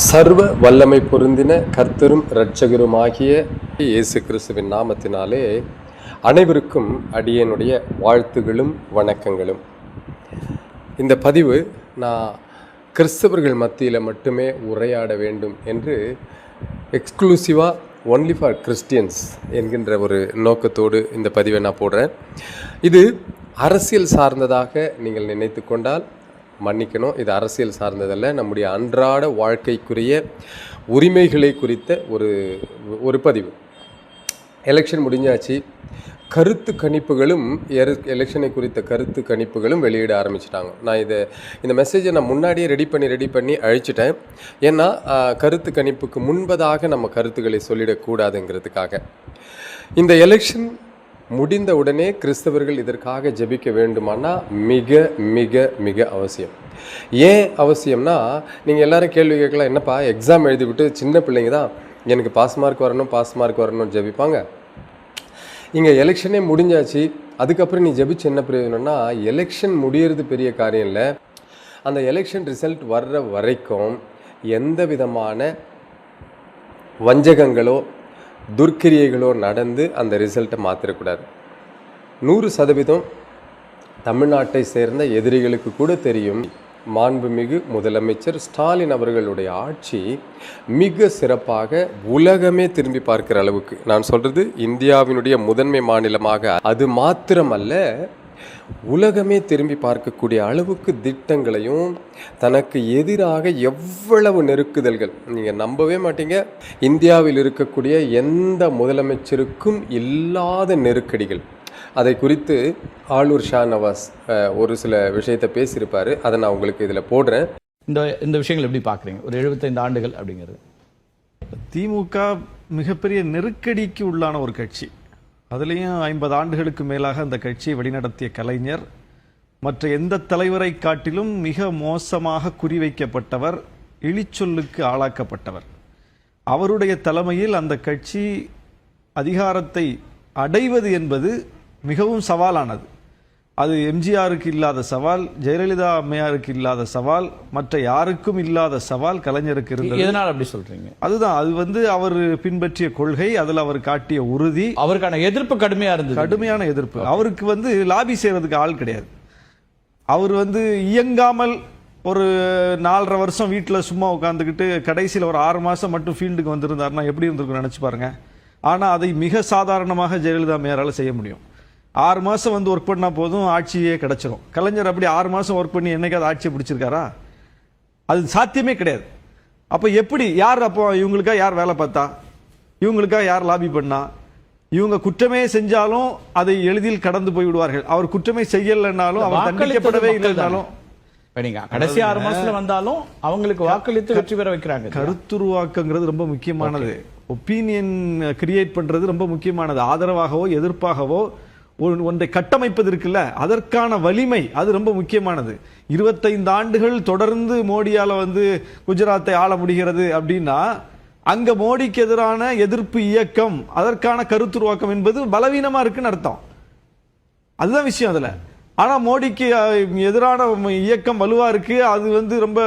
சர்வ வல்லமை பொருந்தின கர்த்தரும் இரட்சகருமாகிய இயேசு கிறிஸ்துவின் நாமத்தினாலே அனைவருக்கும் அடியேனுடைய வாழ்த்துகளும் வணக்கங்களும். இந்த பதிவு நான் கிறிஸ்தவர்கள் மத்தியில் மட்டுமே உரையாட வேண்டும் என்று எக்ஸ்க்ளூசிவாக ஒன்லி ஃபார் கிறிஸ்டியன்ஸ் என்கின்ற ஒரு நோக்கத்தோடு இந்த பதிவை நான் போடுறேன். இது அரசியல் சார்ந்ததாக நீங்கள் நினைத்து கொண்டால் மன்னிக்கணும், இது அரசியல் சார்ந்ததல்ல. நம்முடைய அன்றாட வாழ்க்கைக்குரிய உரிமைகளை குறித்த ஒரு பதிவு. எலெக்ஷன் முடிஞ்சாச்சு, கருத்து கணிப்புகளும் எலெக்ஷனை குறித்த கருத்து கணிப்புகளும் வெளியிட ஆரம்பிச்சிட்டாங்க. நான் இந்த மெசேஜை நான் முன்னாடியே ரெடி பண்ணி அழிச்சிட்டேன். ஏன்னா கருத்து கணிப்புக்கு முன்பதாக நம்ம கருத்துக்களை சொல்லிடக்கூடாதுங்கிறதுக்காக. இந்த எலெக்ஷன் முடிந்த உடனே கிறிஸ்தவர்கள் இதற்காக ஜெபிக்க வேண்டுமானால் மிக மிக மிக அவசியம். ஏன் அவசியம்னா, நீங்கள் எல்லாரும் கேள்வி கேட்கலாம், என்னப்பா எக்ஸாம் எழுதிவிட்டு சின்ன பிள்ளைங்க தான் எனக்கு பாஸ் மார்க் வரணும்னு ஜெபிப்பாங்க. இங்கே எலெக்ஷனே முடிஞ்சாச்சு, அதுக்கப்புறம் நீ ஜெபிச்சு என்ன பிரயோஜனம்னா, எலெக்ஷன் முடியறது பெரிய காரியம் இல்லை. அந்த எலெக்ஷன் ரிசல்ட் வர்ற வரைக்கும் எந்த விதமான வஞ்சகங்களோ துர்க்கிரியைகளோ நடந்து அந்த ரிசல்ட்டை மாற்றிடக்கூடாது. 100% தமிழ்நாட்டை சேர்ந்த எதிரிகளுக்கு கூட தெரியும், மாண்புமிகு முதலமைச்சர் ஸ்டாலின் அவர்களுடைய ஆட்சி மிக சிறப்பாக உலகமே திரும்பி பார்க்கிற அளவுக்கு, நான் சொல்கிறது இந்தியாவினுடைய முதன்மை மாநிலமாக அது மாத்திரமல்ல, உலகமே திரும்பி பார்க்கக்கூடிய அளவுக்கு திட்டங்களையும், தனக்கு எதிராக எவ்வளவு நெருக்குதல்கள் நீங்கள் நம்பவே மாட்டீங்க. இந்தியாவில் இருக்கக்கூடிய எந்த முதலமைச்சருக்கும் இல்லாத நெருக்கடிகள். அதை குறித்து ஆளூர் ஷா நவாஸ் ஒரு சில விஷயத்தை பேசியிருப்பார். அதை நான் உங்களுக்கு இதில் போடுறேன். இந்த விஷயங்கள் எப்படி பார்க்குறீங்க? ஒரு 75 ஆண்டுகள் அப்படிங்கிறது, திமுக மிகப்பெரிய நெருக்கடிக்கு உள்ளான ஒரு கட்சி. அதுலேயும் 50 ஆண்டுகளுக்கு மேலாக அந்த கட்சியை வழிநடத்திய கலைஞர் மற்ற எந்த தலைவரை காட்டிலும் மிக மோசமாக குறிவைக்கப்பட்டவர், இழிச்சொல்லுக்கு ஆளாக்கப்பட்டவர். அவருடைய தலைமையில் அந்த கட்சி அதிகாரத்தை அடைவது என்பது மிகவும் சவாலானது. அது எம்ஜிஆருக்கு இல்லாத சவால், ஜெயலலிதா அம்மையாருக்கு இல்லாத சவால், மற்ற யாருக்கும் இல்லாத சவால் கலைஞருக்கு இருந்தது. எதனால் அப்படி சொல்றீங்க? அதுதான், அது அவர் பின்பற்றிய கொள்கை, அதில் அவர் காட்டிய உறுதி. அவருக்கான எதிர்ப்பு கடுமையா இருந்தது, கடுமையான எதிர்ப்பு. அவருக்கு லாபி செய்யறதுக்கு ஆள் கிடையாது. அவர் இயங்காமல் ஒரு 4.5 வருஷம் வீட்டில் சும்மா உட்காந்துக்கிட்டு கடைசியில் ஒரு 6 மாதம் மட்டும் ஃபீல்டுக்கு வந்திருந்தாருன்னா எப்படி இருந்திருக்கும் நினச்சி பாருங்க. ஆனால் அதை மிக சாதாரணமாக ஜெயலலிதா அம்மையாரால் செய்ய முடியும். 6 மாதம் ஒர்க் பண்ணால் போதும், ஆட்சியே கிடச்சிரும். கலைஞர் அப்படி 6 மாதம் ஒர்க் பண்ணி என்னைக்காவது ஆட்சியை பிடிச்சிருக்காரா? அது சாத்தியமே கிடையாது. அப்போ எப்படி, அப்போ இவங்களுக்காக யார் வேலை பார்த்தா, இவங்களுக்காக யார் லாபி பண்ணா? இவங்க குற்றமே செஞ்சாலும் அதை எளிதில் கடந்து போய் விடுவார்கள். அவர் குற்றமே செய்யலைன்னாலும், அவர் தண்டிக்கப்படவே இல்லைனாலும், கடைசி 6 மாசத்துல வந்தாலும் அவங்களுக்கு வாக்களித்து வெற்றி பெற வைக்கிறாங்க. கருத்துருவாக்கங்கிறது ரொம்ப முக்கியமானது. ஒப்பீனியன் கிரியேட் பண்றது ரொம்ப முக்கியமானது. ஆதரவாகவோ எதிர்ப்பாகவோ ஒன்றை கட்டமைப்பது இருக்குல்ல, அதற்கான வலிமை அது ரொம்ப முக்கியமானது. 25 ஆண்டுகள் தொடர்ந்து மோடியால குஜராத்தை ஆள முடிகிறது அப்படின்னா, அங்க மோடிக்கு எதிரான எதிர்ப்பு இயக்கம், அதற்கான கருத்துருவாக்கம் என்பது பலவீனமா இருக்குன்னு அர்த்தம். அதுதான் விஷயம் அதுல. ஆனா மோடிக்கு எதிரான இயக்கம் வலுவா இருக்கு, அது ரொம்ப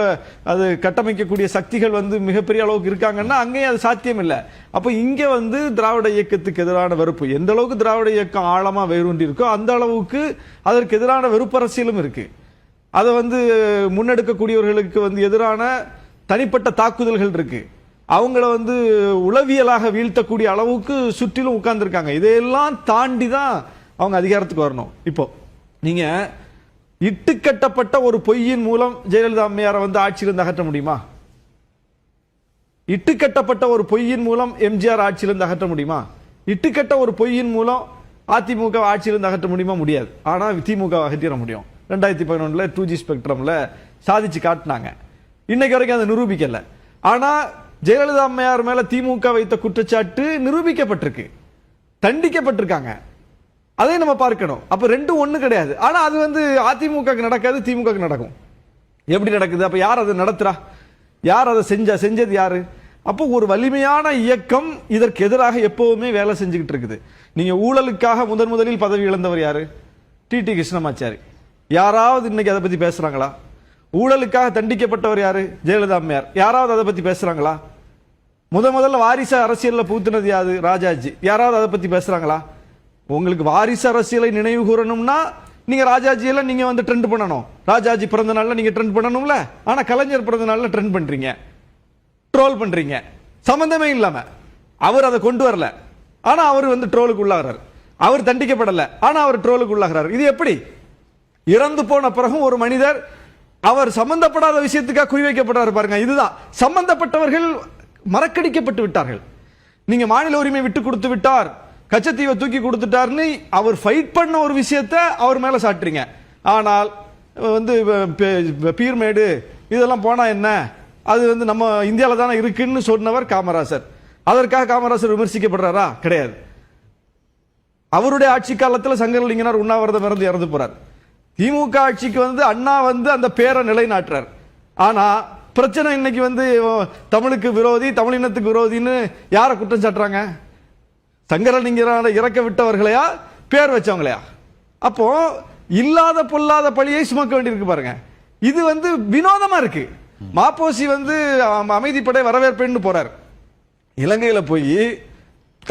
அது கட்டமைக்கக்கூடிய சக்திகள் மிகப்பெரிய அளவுக்கு இருக்காங்கன்னா அங்கேயும் அது சாத்தியம் இல்லை. அப்ப இங்க திராவிட இயக்கத்துக்கு எதிரான வெறுப்பு, எந்த அளவுக்கு திராவிட இயக்கம் ஆழமா வேரூன்றி இருக்கோ அந்த அளவுக்கு அதற்கு எதிரான வெறுப்பரசியலும் இருக்கு. அதை முன்னெடுக்கக்கூடியவர்களுக்கு எதிரான தனிப்பட்ட தாக்குதல்கள் இருக்கு. அவங்கள உளவியலாக வீழ்த்தக்கூடிய அளவுக்கு சுற்றிலும் உட்கார்ந்துருக்காங்க. இதையெல்லாம் தாண்டி தான் அவங்க அதிகாரத்துக்கு வரணும். இப்போ நீங்க இட்டுக்கட்டப்பட்ட ஒரு பொய்யின் மூலம் ஜெயலலிதா அம்மையாரை ஆட்சியிலிருந்து அகற்ற முடியுமா? இட்டுக்கட்டப்பட்ட ஒரு பொய்யின் மூலம் எம்ஜிஆர் ஆட்சியிலிருந்து அகற்ற முடியுமா? இட்டுக்கட்ட ஒரு பொய்யின் மூலம் அதிமுக ஆட்சியிலிருந்து அகற்ற முடியுமா? முடியாது. ஆனா திமுக அகற்றிட முடியும். 2011 2G ஸ்பெக்ட்ரம்ல சாதிச்சு காட்டினாங்க. இன்னைக்கு வரைக்கும் அதை நிரூபிக்கல. ஆனா ஜெயலலிதா அம்மையார் மேல திமுக வைத்த குற்றச்சாட்டு நிரூபிக்கப்பட்டிருக்கு, தண்டிக்கப்பட்டிருக்காங்க. அதை நம்ம பார்க்கணும். அப்ப ரெண்டும் ஒண்ணு கிடையாது. ஆனா அது அதிமுக நடக்காது, திமுக நடக்கும். எப்படி நடக்குது? அப்ப யார் அதை நடத்துறா? யார் அதை செஞ்சது யாரு? அப்போ ஒரு வலிமையான இயக்கம் இதற்கு எதிராக எப்பவுமே வேலை செஞ்சுக்கிட்டு இருக்குது. நீங்க ஊழலுக்காக முதலில் பதவி இழந்தவர் யாரு? டிடி கிருஷ்ணமாச்சாரி. யாராவது இன்னைக்கு அதை பத்தி பேசுறாங்களா? ஊழலுக்காக தண்டிக்கப்பட்டவர் யாரு? ஜெயலலிதா அம்மையார். யாராவது அதை பத்தி பேசுறாங்களா? முதல்ல வாரிசு அரசியல்ல பூத்துனது யாது? ராஜாஜி. யாராவது அதை பத்தி பேசுறாங்களா? உங்களுக்கு வாரிசு அரசியலை நினைவு கூறணும்னா நீங்க ராஜாஜியில நீங்க வந்து ட்ரெண்ட் பண்ணணும். ராஜாஜி பிறந்த நாள்ல நீங்க ட்ரெண்ட் பண்ணணும்ல. ஆனா கலைஞர் பிறந்த நாள்ல ட்ரெண்ட் பண்றீங்க, ட்ரோல் பண்றீங்க, சம்பந்தமே இல்லாம. அவர் அதை கொண்டு வரல, ஆனா அவர் வந்து ட்ரோலுக்கு உள்ளாகிறார். அவர் தண்டிக்கப்படல, ஆனா அவர் ட்ரோலுக்கு உள்ளாகிறார். இது எப்படி? இறந்து போன பிறகும் ஒரு மனிதர் அவர் சம்பந்தப்படாத விஷயத்துக்காக குறிவைக்கப்படுறாரு பாருங்க. இதுதான் சம்பந்தப்பட்டவர்கள் மறக்கடிக்கப்பட்டு விட்டார்கள். நீங்க மாநில உரிமை விட்டு கொடுத்து விட்டார், கச்சத்தீவை தூக்கி கொடுத்துட்டார்னு அவர் ஃபைட் பண்ண ஒரு விஷயத்தை அவர் மேல சாட்டுறீங்க. ஆனால் வந்து பீர்மேடு இதெல்லாம் போனா என்ன, அது வந்து நம்ம இந்தியாவில் தானே இருக்குன்னு சொன்னவர் காமராசர். அதற்காக காமராசர் விமர்சிக்கப்படுறாரா? கிடையாது. அவருடைய ஆட்சி காலத்தில் சங்கரலிங்கனார் உண்ணாவிரதம் இறந்து போறார். திமுக ஆட்சிக்கு வந்து அண்ணா வந்து அந்த பேரை நிலைநாட்டுறார். ஆனா பிரச்சனை இன்னைக்கு வந்து தமிழுக்கு விரோதி, தமிழினத்துக்கு விரோதின்னு யாரை குற்றம் சாட்டுறாங்க? சங்கரலிங்கனாரை இறக்க விட்டவர்களையா, பேர் வச்சவங்களையா? அப்போ இல்லாத பொல்லாத பழியை சுமக்க வேண்டியிருக்கு பாருங்க. இது வந்து வினோதமா இருக்கு. மாப்போசி வந்து அமைதிப்படை வரவேற்பேன்னு போறார். இலங்கையில போய்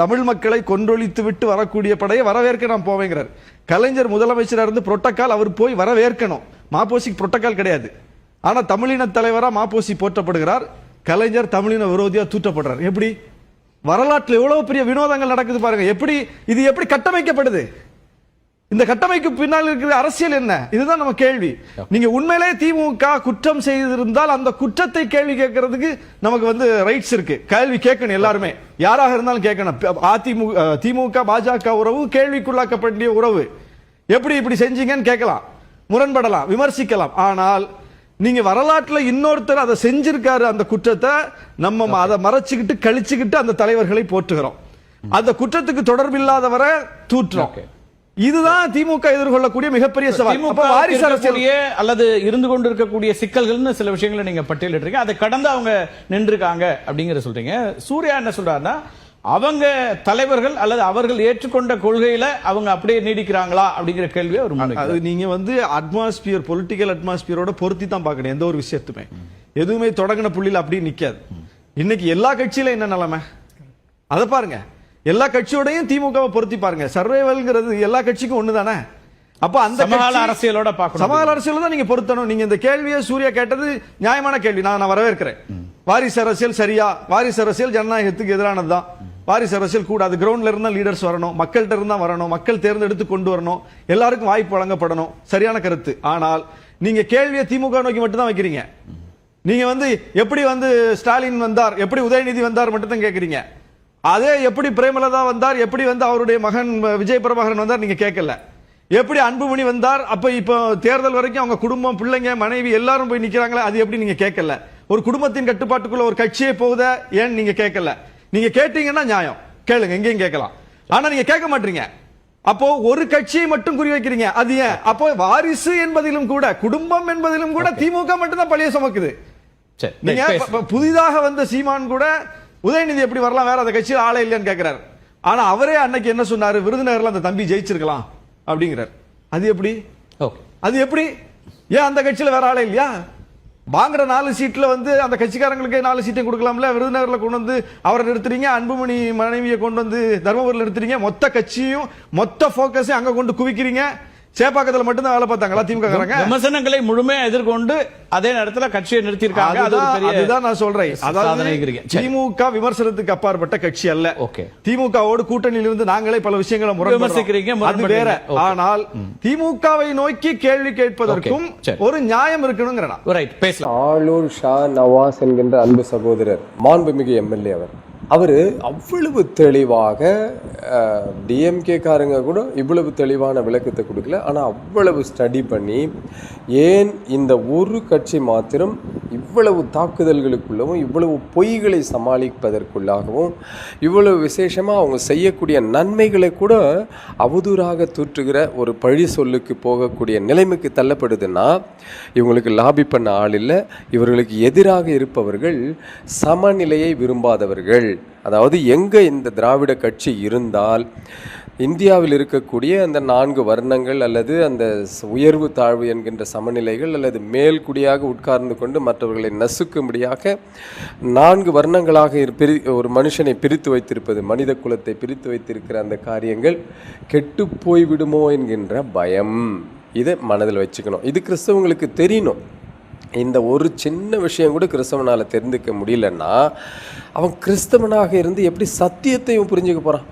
தமிழ் மக்களை கொன்றொழித்து விட்டு வரக்கூடிய படையை வரவேற்க நான் போவேங்கிறார். கலைஞர் முதலமைச்சராக இருந்து புரோட்டோகால் அவர் போய் வரவேற்கணும். மாப்போசிக்கு புரோட்டோகால் கிடையாது. ஆனா தமிழின தலைவரா மாப்போசி போற்றப்படுகிறார். கலைஞர் தமிழின விரோதியா தூற்றப்படுறார். எப்படி? வரலாற்றில் எவ்வளவு பெரிய வினோதங்கள் நடக்குது பாருங்க. இது எப்படி கட்டமைக்கப்படுது? இந்த கட்டமைக்கு பின்னால் இருக்கிற அரசியல் என்ன? இதுதான் நம்ம கேள்வி. நீங்க உண்மையிலே திமுக குற்றம் செய்திருந்தால் அந்த குற்றத்தை கேள்வி கேட்கறதுக்கு நமக்கு வந்து ரைட்ஸ் இருக்கு. கேள்வி கேட்கணும், எல்லாருமே யாராக இருந்தாலும் கேட்கணும். திமுக பாஜக உறவு கேள்விக்குள்ளாக்கப்பட்ட உறவு. எப்படி இப்படி செஞ்சீங்கன்னு கேட்கலாம், முரண்படலாம், விமர்சிக்கலாம். ஆனால் நீங்க வரலாற்றுல இன்னொருத்தர் அதை செஞ்சிருக்காரு, அந்த குற்றத்தை நம்ம அதை மறைச்சுக்கிட்டு கழிச்சுக்கிட்டு அந்த தலைவர்களை போற்றுகிறோம். அந்த குற்றத்துக்கு தொடர்பில்லாதவரை தூற்றுறோம். இதுதான் திமுக எதிர்கொள்ளக்கூடிய மிகப்பெரிய சவால். வாரிசு அரசியல் அல்லது இருந்து கொண்டிருக்கக்கூடிய சிக்கல்கள்னு சில விஷயங்களை நீங்க பட்டியலிட்டுறீங்க. அதை கடந்து அவங்க நின்றுருக்காங்க அப்படிங்கிற சொல்றீங்க. சூர்யா என்ன சொல்றாருன்னா, அவங்க தலைவர்கள் அல்லது அவர்கள் ஏற்றுக்கொண்ட கொள்கையில அவங்க அப்படியே நீடிக்கிறாங்களா அப்படிங்கிற கேள்வியை ஒரு அது நீங்க வந்து அட்மாஸ்பியர், பொலிட்டிக்கல் அட்மாஸ்பியரோட பொருத்தி தான் பார்க்கணும். எந்த ஒரு விஷயத்துமே எதுவுமே தொடங்கின புள்ளியில் அப்படியே நிக்காது. இன்னைக்கு எல்லா கட்சியில என்ன நிலைமை அதை பாருங்க. எல்லா கட்சியோடையும் திமுகவை பொருத்தி பாருங்க. சர்வைவல்ங்கிறது எல்லா கட்சிக்கும் ஒண்ணுதானே. அப்ப அந்த அரசியலோட பார்க்கணும், சமகால அரசியல் தான் நீங்க பொருத்தணும். நீங்க இந்த கேள்வியை சூர்யா கேட்டது நியாயமான கேள்வி, நான் வரவேற்கிறேன். வாரிசு அரசியல் சரியா? வாரிசு அரசியல் ஜனநாயகத்துக்கு எதிரானதுதான். வாரிசு அரசியல் கூடாது. கிரவுண்ட்ல இருந்தா லீடர்ஸ் வரணும், மக்கள்கிட்ட இருந்தா வரணும், மக்கள் தேர்ந்தெடுத்து கொண்டு வரணும், எல்லாருக்கும் வாய்ப்பு வழங்கப்படணும். சரியான கருத்து. ஆனால் நீங்க கேள்வியை திமுக நோக்கி மட்டும் தான் வைக்கிறீங்க. நீங்க வந்து எப்படி வந்து ஸ்டாலின் வந்தார், எப்படி உதயநிதி வந்தார் மட்டும் தான் கேட்கறீங்க. அதே எப்படி பிரேமலதா வந்தார், எப்படி வந்து அவருடைய மகன் விஜய் பிரபாகரன் வந்தார் நீங்க கேட்கல. எப்படி அன்புமணி வந்தார், அப்ப இப்போ தேர்தல் வரைக்கும் அவங்க குடும்பம், பிள்ளைங்க, மனைவி எல்லாரும் போய் நிக்கிறாங்களா, அது எப்படி நீங்க கேட்கல. ஒரு குடும்பத்தின் கட்டுப்பாட்டுக்குள்ள ஒரு கட்சியே போகுதா, ஏன் நீங்க கேட்கல? நீங்க கேட்டீங்கன்னா நியாயம், கேளுங்க, எங்கேயும் கேட்கலாம். ஆனா நீங்க கேட்க மாட்டீங்க. அப்போ ஒரு கட்சியை மட்டும் குறி வைக்கிறீங்க. அது ஏன்? அப்போ வாரிசு என்பதிலும் கூட, குடும்பம் என்பதிலும் கூட திமுக மட்டும் தான் பழிய சுமக்குது. நீங்க புதிதாக வந்த சீமான் கூட உதயநிதி எப்படி வரலாம், வேற அந்த கட்சியில் ஆளே இல்லைன்னு கேட்கிறார். ஆனா அவரே அன்னைக்கு என்ன சொன்னாரு, விருதுநகர்ல அந்த தம்பி ஜெயிச்சிருக்கலாம் அப்படிங்கிறார். அது எப்படி? அது எப்படி? ஏன் அந்த கட்சியில வேற ஆளே இல்லையா? வாங்குற 4 சீட்ல வந்து அந்த கட்சிக்காரங்களுக்கு 4 சீட்டையும் கொடுக்கலாம்ல. விருதுநகர்ல கொண்டு வந்து அவரை நிறுத்துறீங்க, அன்புமணி மனைவியை கொண்டு வந்து தர்மபுரியில் நிறுத்துறீங்க. மொத்த கட்சியும் மொத்த போக்கஸையும் அங்க கொண்டு குவிக்கிறீங்க. சேப்பாக்கத்துல மட்டும் தான் வேலை பார்த்தாங்களா திமுக காரங்க? விமர்சனங்களை முழுமையா எதிர்கொண்டு அதே நேரத்துல கட்சியை நிறுத்தியிருக்காங்க. அதுதான் நான் சொல்றேன். அதாவது திமுக விமர்சனத்துக்கு அப்பாற்பட்ட கட்சி அல்ல. திமுகவோடு கூட்டணியில் இருந்து நாங்களே பல விஷயங்களை விமர்சிக்கிறீங்க, அது வேற. ஆனால் திமுகவை நோக்கி கேள்வி கேட்பதற்கும் ஒரு நியாயம் இருக்கணுங்கிறனா. ஆளூர் ஷா நவாஸ் என்கின்ற அன்பு சகோதரர், மாண்புமிகு எம்எல்ஏ அவர் அவ்வளவு தெளிவாக, டிஎம்கே காரங்க கூட இவ்வளவு தெளிவான விளக்கத்தை கொடுக்கல. ஆனால் அவ்வளவு ஸ்டடி பண்ணி, ஏன் இந்த ஒரு கட்சி மாத்திரம் இவ்வளவு தாக்குதல்களுக்குள்ளவும் இவ்வளவு பொய்களை சமாளிப்பதற்குள்ளாகவும் இவ்வளவு விசேஷமாக அவங்க செய்யக்கூடிய நன்மைகளை கூட அவதூறாக தூற்றுகிற ஒரு பழி சொல்லுக்கு போகக்கூடிய நிலைமைக்கு தள்ளப்படுதுன்னா, இவங்களுக்கு லாபி பண்ண ஆள் இல்லை. இவர்களுக்கு எதிராக இருப்பவர்கள் சமநிலையை விரும்பாதவர்கள். அதாவது எங்கே இந்த திராவிட கட்சி இருந்தால் இந்தியாவில் இருக்கக்கூடிய அந்த 4 வர்ணங்கள் அல்லது அந்த உயர்வு தாழ்வு என்கின்ற சமநிலைகள் அல்லது மேல்குடியாக உட்கார்ந்து கொண்டு மற்றவர்களை நசுக்கும்படியாக 4 வர்ணங்களாக ஒரு மனுஷனை பிரித்து வைத்திருப்பது, மனித குலத்தை பிரித்து வைத்திருக்கிற அந்த காரியங்கள் கெட்டு போய் விடுமோ என்கின்ற பயம். இதை மனதில் வச்சுக்கணும். இது கிறிஸ்தவங்களுக்கு தெரியணும். இந்த ஒரு சின்ன விஷயம் கூட கிறிஸ்தவனால் தெரிந்துக்க முடியலன்னா அவன் கிறிஸ்தவனாக இருந்து எப்படி சத்தியத்தையும் புரிஞ்சுக்க போகிறான்?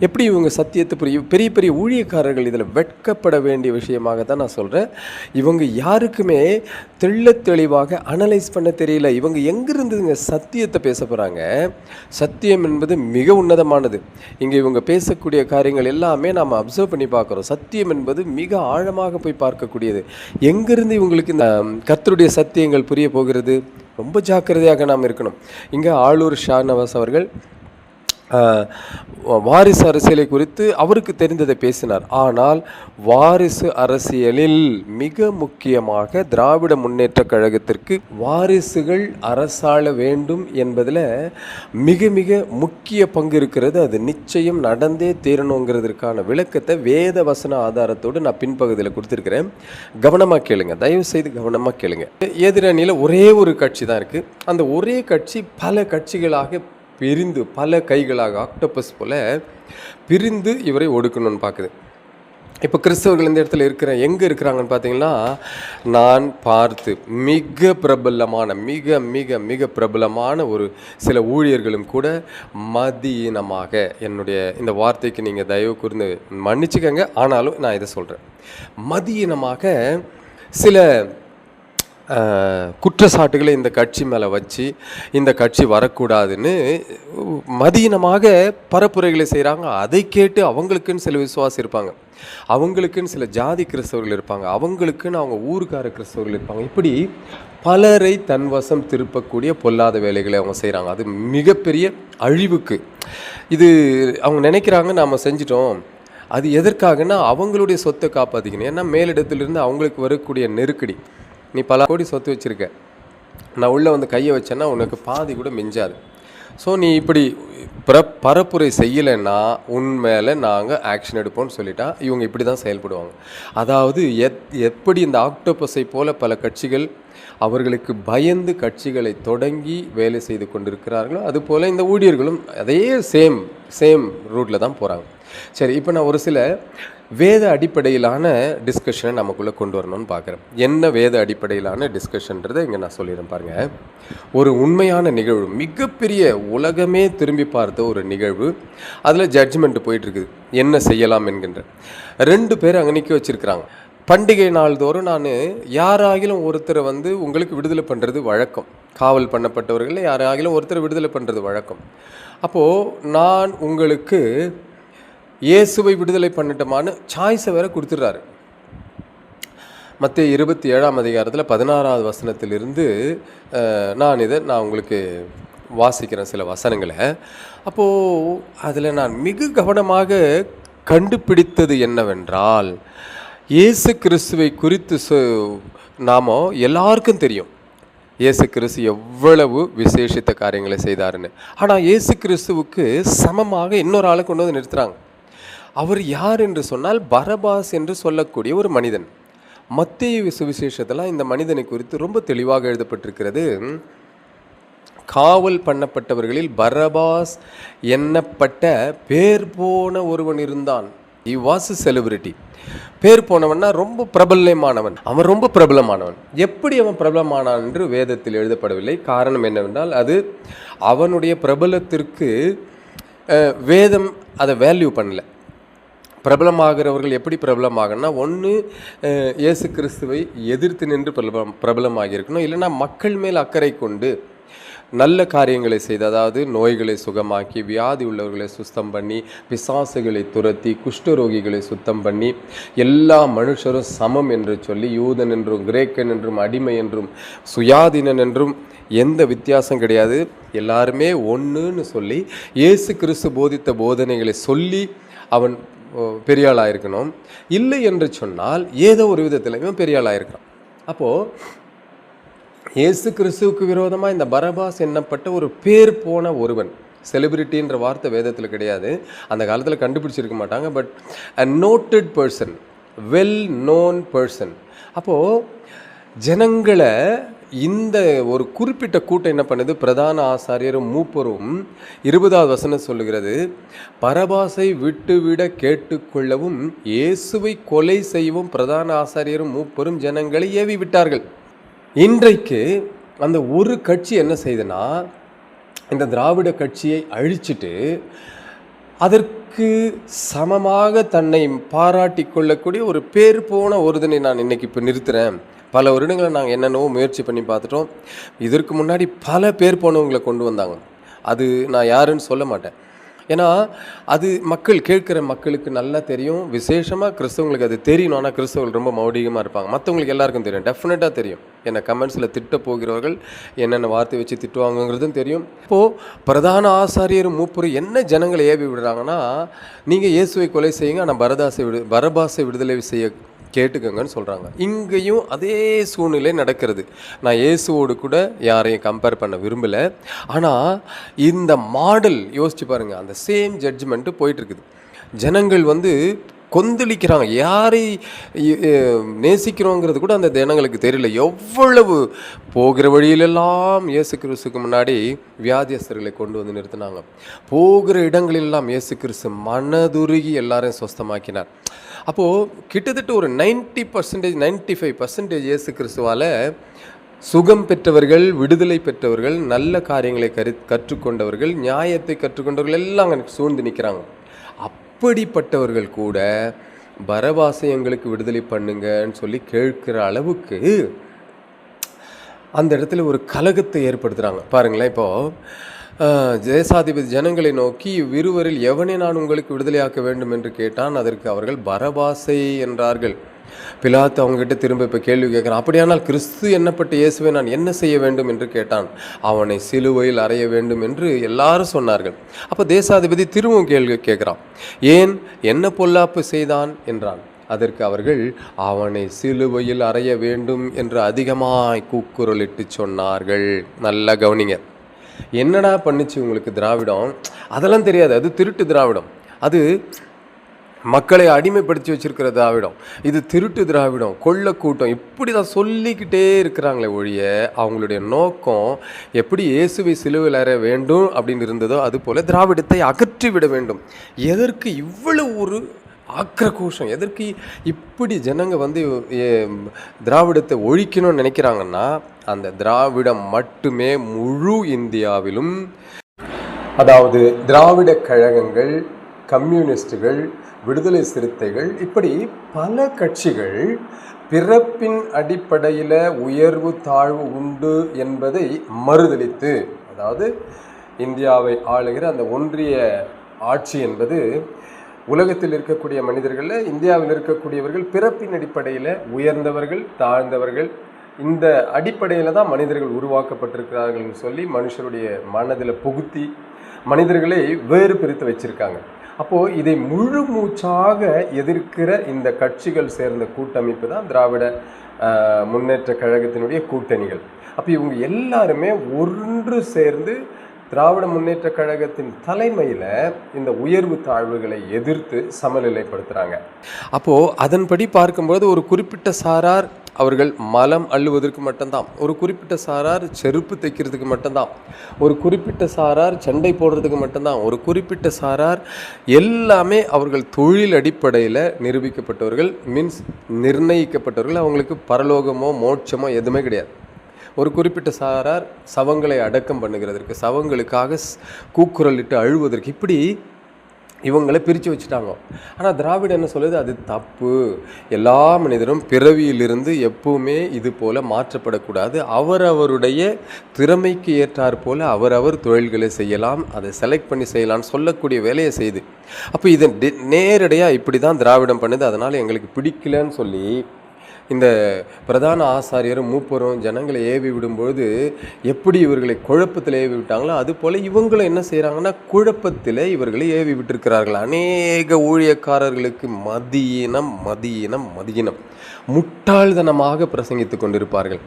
எப்படி இவங்க சத்தியத்தை பெரிய பெரிய ஊழியக்காரர்கள் இதில் வெட்கப்பட வேண்டிய விஷயமாக தான் நான் சொல்கிறேன். இவங்க யாருக்குமே தெளிவாக அனலைஸ் பண்ண தெரியல. இவங்க எங்கிருந்துங்க சத்தியத்தை பேச போகிறாங்க? சத்தியம் என்பது மிக உன்னதமானது. இங்கே இவங்க பேசக்கூடிய காரியங்கள் எல்லாமே நாம் அப்சர்வ் பண்ணி பார்க்குறோம். சத்தியம் என்பது மிக ஆழமாக போய் பார்க்கக்கூடியது. எங்கிருந்து இவங்களுக்கு இந்த கர்த்தருடைய சத்தியங்கள் புரிய போகிறது? ரொம்ப ஜாக்கிரதையாக நாம் இருக்கணும். இங்கே ஆளூர் ஷானவாஸ் அவர்கள் வாரிசு அரசியலை குறித்து அவருக்கு தெரிந்ததை பேசினார். ஆனால் வாரிசு அரசியலில் மிக முக்கியமாக திராவிட முன்னேற்ற கழகத்திற்கு வாரிசுகள் அரசாள வேண்டும் என்பதில் மிக மிக முக்கிய பங்கு இருக்கிறது. அது நிச்சயம் நடந்தே தீரணுங்கிறதுக்கான விளக்கத்தை வேத வசன ஆதாரத்தோடு நான் பின்பகுதியில் கொடுத்துருக்கிறேன். கவனமாக கேளுங்க, தயவு செய்து கவனமாக கேளுங்க. எதிரணியில் ஒரே ஒரு கட்சி தான் இருக்குது. அந்த ஒரே கட்சி பல கட்சிகளாக பிரிந்து, பல கைகளாக ஆக்டோபஸ் போல பிரிந்து இவரை ஒடுக்கணும்னு பார்க்குது. இப்போ கிறிஸ்தவர்கள் இந்த இடத்துல எங்கே இருக்கிறாங்கன்னு பார்த்தீங்கன்னா, நான் பார்த்து மிக பிரபலமான மிக மிக மிக பிரபலமான ஒரு சில ஊழியர்களும் கூட மதியினமாக, என்னுடைய இந்த வார்த்தைக்கு நீங்கள் தயவு கூர்ந்து மன்னிச்சுக்கங்க, ஆனாலும் நான் இதை சொல்கிறேன், மதியினமாக சில குற்றச்சாட்டுகளை இந்த கட்சி மேலே வச்சு இந்த கட்சி வரக்கூடாதுன்னு மதியினமாக பரப்புரைகளை செய்கிறாங்க. அதை கேட்டு அவங்களுக்குன்னு சில விசுவாசி இருப்பாங்க, அவங்களுக்குன்னு சில ஜாதி கிறிஸ்தவர்கள் இருப்பாங்க, அவங்களுக்குன்னு அவங்க ஊருக்கார கிறிஸ்தவர்கள் இருப்பாங்க. இப்படி பலரை தன்வசம் திருப்பக்கூடிய பொல்லாத வேலைகளை அவங்க செய்கிறாங்க. அது மிகப்பெரிய அழிவுக்கு. இது அவங்க நினைக்கிறாங்க நாம் செஞ்சிட்டோம், அது எதற்காகனா அவங்களுடைய சொத்தை காப்பாற்றிக்கணும். ஏன்னா மேலிடத்திலிருந்து அவங்களுக்கு வரக்கூடிய நெருக்கடி. நீ பல கோடி சொத்து வச்சுருக்க, நான் உள்ளே வந்து கையை வச்சேன்னா உனக்கு பாதி கூட மிஞ்சாது. ஸோ நீ இப்படி பரப்புரை செய்யலைன்னா உன் மேலே நாங்கள் ஆக்ஷன் எடுப்போம்னு சொல்லிட்டா இவங்க இப்படி தான் செயல்படுவாங்க. அதாவது எப்படி இந்த ஆக்டோபஸை போல பல கட்சிகள் அவர்களுக்கு பயந்து கட்சிகளை தொடங்கி வேலை செய்து கொண்டிருக்கிறார்களோ அதுபோல் இந்த ஊழியர்களும் அதே சேம் ரூட்டில் தான் போகிறாங்க. சரி, இப்போ நான் ஒரு சில வேத அடிப்படையிலான டிஸ்கஷனை நமக்குள்ளே கொண்டு வரணும்னு பார்க்குறேன். என்ன வேத அடிப்படையிலான டிஸ்கஷன்றதை இங்கே நான் சொல்லிடுறேன் பாருங்கள். ஒரு உண்மையான நிகழ்வு, மிகப்பெரிய உலகமே திரும்பி பார்த்த ஒரு நிகழ்வு, அதில் ஜட்ஜ்மெண்ட் போயிட்டுருக்குது என்ன செய்யலாம் என்கின்ற. 2 பேர் அங்கே நிற்க வச்சுருக்கிறாங்க. பண்டிகை நாள்தோறும் நான் யாராகிலும் ஒருத்தரை வந்து உங்களுக்கு விடுதலை பண்ணுறது வழக்கம். காவல் பண்ணப்பட்டவர்களில் யாராகிலும் ஒருத்தரை விடுதலை பண்ணுறது வழக்கம். அப்போது நான் உங்களுக்கு இயேசுவை விடுதலை பண்ணட்டுமான்னு சாய்ஸை வேற கொடுத்துட்றாரு. மத்தேயு 27ஆம் அதிகாரத்தில் 16வது வசனத்திலிருந்து நான் உங்களுக்கு வாசிக்கிறேன் சில வசனங்களை. அப்போது அதில் நான் மிக கவனமாக கண்டுபிடித்தது என்னவென்றால், இயேசு கிறிஸ்துவை குறித்து நாம் எல்லாருக்கும் தெரியும் இயேசு கிறிஸ்து எவ்வளவு விசேஷித்த காரியங்களை செய்தாருன்னு. ஆனால் இயேசு கிறிஸ்துவுக்கு சமமாக இன்னொரு ஆளை கொண்டு வந்து நிறுத்துகிறாங்க. அவர் யார் என்று சொன்னால் பரபாஸ் என்று சொல்லக்கூடிய ஒரு மனிதன். மத்தேயு சுவிசேஷத்தில் இந்த மனிதனை குறித்து ரொம்ப தெளிவாக எழுதப்பட்டிருக்கிறது. காவல் பண்ணப்பட்டவர்களில் பரபாஸ் எண்ணப்பட்ட பேர் போன ஒருவன் இருந்தான். He was a celebrity. பேர் போனவன்னா ரொம்ப பிரபலமானவன். அவன் ரொம்ப பிரபலமானவன். எப்படி அவன் பிரபலமானான் என்று வேதத்தில் எழுதப்படவில்லை. காரணம் என்னவென்றால் அது அவனுடைய பிரபலத்திற்கு வேதம் அதை வேல்யூ பண்ணல. பிரபலமாகிறவர்கள் எப்படி பிரபலமாகனா, ஒன்று இயேசு கிறிஸ்துவை எதிர்த்து நின்று பிரபலமாக இருக்கணும், இல்லைன்னா மக்கள் மேல் அக்கறை கொண்டு நல்ல காரியங்களை செய்து, அதாவது நோய்களை சுகமாக்கி, வியாதி உள்ளவர்களை சுத்தம் பண்ணி, பிசாசுகளை துரத்தி, குஷ்டரோகிகளை சுத்தம் பண்ணி, எல்லா மனுஷரும் சமம் என்று சொல்லி, யூதன் என்றும் கிரேக்கன் என்றும் அடிமை என்றும் சுயாதீனன் என்றும் எந்த வித்தியாசம் கிடையாது, எல்லாருமே ஒன்றுன்னு சொல்லி இயேசு கிறிஸ்து போதித்த போதனைகளை சொல்லி அவன் பெரியாளாக இருக்கணும். இல்லை என்று சொன்னால் ஏதோ ஒரு விதத்தில் இவன் பெரியாளாக இருக்கான். அப்போது இயேசு கிறிஸ்துவுக்கு விரோதமாக இந்த பரபாஸ் எண்ணப்பட்ட ஒரு பேர் போன ஒருவன், செலிபிரிட்டின்ற வார்த்தை வேதத்தில் கிடையாது, அந்த காலத்தில் கண்டுபிடிச்சிருக்க மாட்டாங்க. But a noted person, well known person. அப்போது ஜனங்களை இந்த ஒரு குறிப்பிட்ட கூட்டம் என்ன பண்ணுது, பிரதான ஆசாரியரும் மூப்பரும் 20வது வசனம் சொல்லுகிறது, பரபாசை விட்டுவிட கேட்டுக்கொள்ளவும் இயேசுவை கொலை செய்யவும் பிரதான ஆசாரியரும் மூப்பரும் ஜனங்களை ஏவி விட்டார்கள். இன்றைக்கு அந்த ஒரு கட்சி என்ன செய்யுதுன்னா, இந்த திராவிட கட்சியை அழிச்சிட்டு அதற்கு சமமாக தன்னை பாராட்டி கொள்ளக்கூடிய ஒரு பேர் போன ஒருதனை நான் இன்னைக்கு இப்போ நிறுத்துகிறேன். பல வருடங்களை நாங்கள் என்னென்னவோ முயற்சி பண்ணி பார்த்துட்டோம். இதற்கு முன்னாடி பல பேர் போனவங்களை கொண்டு வந்தாங்க. அது நான் யாருன்னு சொல்ல மாட்டேன், ஏன்னா அது மக்கள் கேட்குற மக்களுக்கு நல்லா தெரியும். விசேஷமாக கிறிஸ்தவங்களுக்கு அது தெரியணும். ஆனால் கிறிஸ்தவர்கள் ரொம்ப மௌடிகமாக இருப்பாங்க. மற்றவங்களுக்கு எல்லாருக்கும் தெரியும், டெஃபினட்டாக தெரியும். என்ன கமெண்ட்ஸில் திட்ட போகிறவர்கள் என்னென்ன வார்த்தை வச்சு திட்டுவாங்கங்கிறதும் தெரியும். இப்போது பிரதான ஆசாரியர் மூப்பர் என்ன ஜனங்களை ஏவி விடுறாங்கன்னா, நீங்கள் இயேசுவை கொலை செய்யுங்க, ஆனால் பரபாசை விடுதலை செய்ய கேட்டுக்கங்கன்னு சொல்கிறாங்க. இங்கேயும் அதே சூழ்நிலை நடக்கிறது. நான் இயேசுவோடு கூட யாரையும் கம்பேர் பண்ண விரும்பலை. ஆனால் இந்த மாடல் யோசிச்சு பாருங்கள், அந்த சேம் ஜட்ஜ்மெண்ட்டு போயிட்டுருக்குது. ஜனங்கள் கொந்தளிக்கிறாங்க. யாரை நேசிக்கிறோங்கிறது கூட அந்த ஜனங்களுக்கு தெரியல. எவ்வளவு போகிற வழியிலெல்லாம் இயேசு கிறிஸ்துக்கு முன்னாடி வியாதியஸ்தர்களை கொண்டு வந்து நிறுத்தினாங்க. போகிற இடங்களெல்லாம் இயேசு கிறிஸ்து மனதுருகி எல்லாரையும் சொஸ்தமாக்கினார். அப்போது கிட்டத்தட்ட ஒரு 90%, 95% இயேசு கிறிஸ்துவால் சுகம் பெற்றவர்கள், விடுதலை பெற்றவர்கள், நல்ல காரியங்களை கற்றுக்கொண்டவர்கள், நியாயத்தை கற்றுக்கொண்டவர்கள் எல்லாம் அங்கே சூழ்ந்து நிற்கிறாங்க. அப்படிப்பட்டவர்கள் கூட பரபாசை எங்களுக்கு விடுதலை பண்ணுங்கன்னு சொல்லி கேட்கிற அளவுக்கு அந்த இடத்துல ஒரு கலகத்தை ஏற்படுத்துகிறாங்க. பாருங்களேன், இப்போது தேசாதிபதி ஜனங்களை நோக்கி, இவ்விருவரில் எவனை நான் உங்களுக்கு விடுதலையாக்க வேண்டும் என்று கேட்டான். அதற்கு அவர்கள் பரபாசை என்றார்கள். பிலாத்து அவங்ககிட்ட திரும்ப இப்போ கேள்வி கேட்குறான், அப்படியானால் கிறிஸ்து எண்ணப்பட்ட இயேசுவை நான் என்ன செய்ய வேண்டும் என்று கேட்டான். அவனை சிலுவையில் அறைய வேண்டும் என்று எல்லாரும் சொன்னார்கள். அப்போ தேசாதிபதி திரும்பவும் கேள்வி கேட்குறான், ஏன் என்ன பொல்லாப்பு செய்தான் என்றான். அதற்கு அவர்கள் அவனை சிலுவையில் அறைய வேண்டும் என்று அதிகமாய் கூக்குரலிட்டு சொன்னார்கள். நல்லா கவனிங்க, என்னடா பண்ணிச்சு உங்களுக்கு திராவிடம்? அதெல்லாம் தெரியாது. அது திருட்டு திராவிடம், அது மக்களை அடிமைப்படுத்தி வச்சிருக்கிற திராவிடம், இது திருட்டு திராவிடம், கொள்ள கூட்டம், இப்படி தான் சொல்லிக்கிட்டே இருக்கிறாங்களே ஒழிய அவங்களுடைய நோக்கம் எப்படி இயேசுவை சிலுவையில் அறைய வேண்டும் அப்படின்னு இருந்ததோ அதுபோல் திராவிடத்தை அகற்றி விட வேண்டும். எதற்கு இவ்வளவு ஒரு ஆக்ரோஷம்? எதற்கு இப்படி ஜனங்க திராவிடத்தை ஒழிக்கணும்னு நினைக்கிறாங்கன்னா, அந்த திராவிடம் மட்டுமே முழு இந்தியாவிலும், அதாவது திராவிட கழகங்கள், கம்யூனிஸ்டுகள், விடுதலை சிறுத்தைகள், இப்படி பல கட்சிகள் பிறப்பின் அடிப்படையில் உயர்வு தாழ்வு உண்டு என்பதை மறுதலித்து, அதாவது இந்தியாவை ஆளுகிற அந்த ஒன்றிய ஆட்சி என்பது உலகத்தில் இருக்கக்கூடிய மனிதர்களில் இந்தியாவில் இருக்கக்கூடியவர்கள் பிறப்பின் அடிப்படையில் உயர்ந்தவர்கள் தாழ்ந்தவர்கள், இந்த அடிப்படையில் தான் மனிதர்கள் உருவாக்கப்பட்டிருக்கிறார்கள்னு சொல்லி மனுஷருடைய மனதில் புகுத்தி மனிதர்களை வேறு பிரித்து வச்சுருக்காங்க. அப்போது இதை முழு மூச்சாக எதிர்க்கிற இந்த கட்சிகள் சேர்ந்த கூட்டமைப்பு தான் திராவிட முன்னேற்ற கழகத்தினுடைய கூட்டணிகள். அப்போ இவங்க எல்லாருமே ஒன்று சேர்ந்து திராவிட முன்னேற்ற கழகத்தின் தலைமையில் இந்த உயர்வு தாழ்வுகளை எதிர்த்து சமநிலைப்படுத்துகிறாங்க. அப்போது அதன்படி பார்க்கும்போது ஒரு குறிப்பிட்ட சாரார் அவர்கள் மலம் அள்ளுவதற்கு மட்டும்தான், ஒரு குறிப்பிட்ட சாரார் செருப்பு தைக்கிறதுக்கு மட்டும்தான், ஒரு குறிப்பிட்ட சாரார் சண்டை போடுறதுக்கு மட்டும்தான், ஒரு குறிப்பிட்ட சாரார் எல்லாமே அவர்கள் தொழில் அடிப்படையில் நிரூபிக்கப்பட்டவர்கள், மீன்ஸ் நிர்ணயிக்கப்பட்டவர்கள். அவங்களுக்கு பரலோகமோ மோட்சமோ எதுவுமே கிடையாது. ஒரு குறிப்பிட்ட சாரார் சவங்களை அடக்கம் பண்ணுகிறதற்கு, சவங்களுக்காக கூக்குரலிட்டு அழுவதற்கு, இப்படி இவங்களை பிரித்து வச்சுட்டாங்க. ஆனால் திராவிடம் என்ன சொல்லுது? அது தப்பு. எல்லா மனிதரும் பிறவியிலிருந்து எப்பவுமே இது போல் மாற்றப்படக்கூடாது. அவரவருடைய திறமைக்கு ஏற்றாற் போல் அவரவர் தொழில்களை செய்யலாம், அதை செலக்ட் பண்ணி செய்யலாம்னு சொல்லக்கூடிய வேலையை செய்யுது. அப்போ இதை நேரடியாக இப்படி தான் திராவிடம் பண்ணுது. அதனால் எங்களுக்கு பிடிக்கலன்னு சொல்லி இந்த பிரதான ஆசாரியரும் மூப்பரும் ஜனங்களை ஏவி விடும்பொழுது எப்படி இவர்களை குழப்பத்தில் ஏவி விட்டாங்களோ அதுபோல் இவங்களும் என்ன செய்கிறாங்கன்னா குழப்பத்தில் இவர்களை ஏவி விட்டிருக்கிறார்கள். அநேக ஊழியக்காரர்களுக்கு மதியினம் முட்டாள்தனமாக பிரசங்கித்து கொண்டிருப்பார்கள்.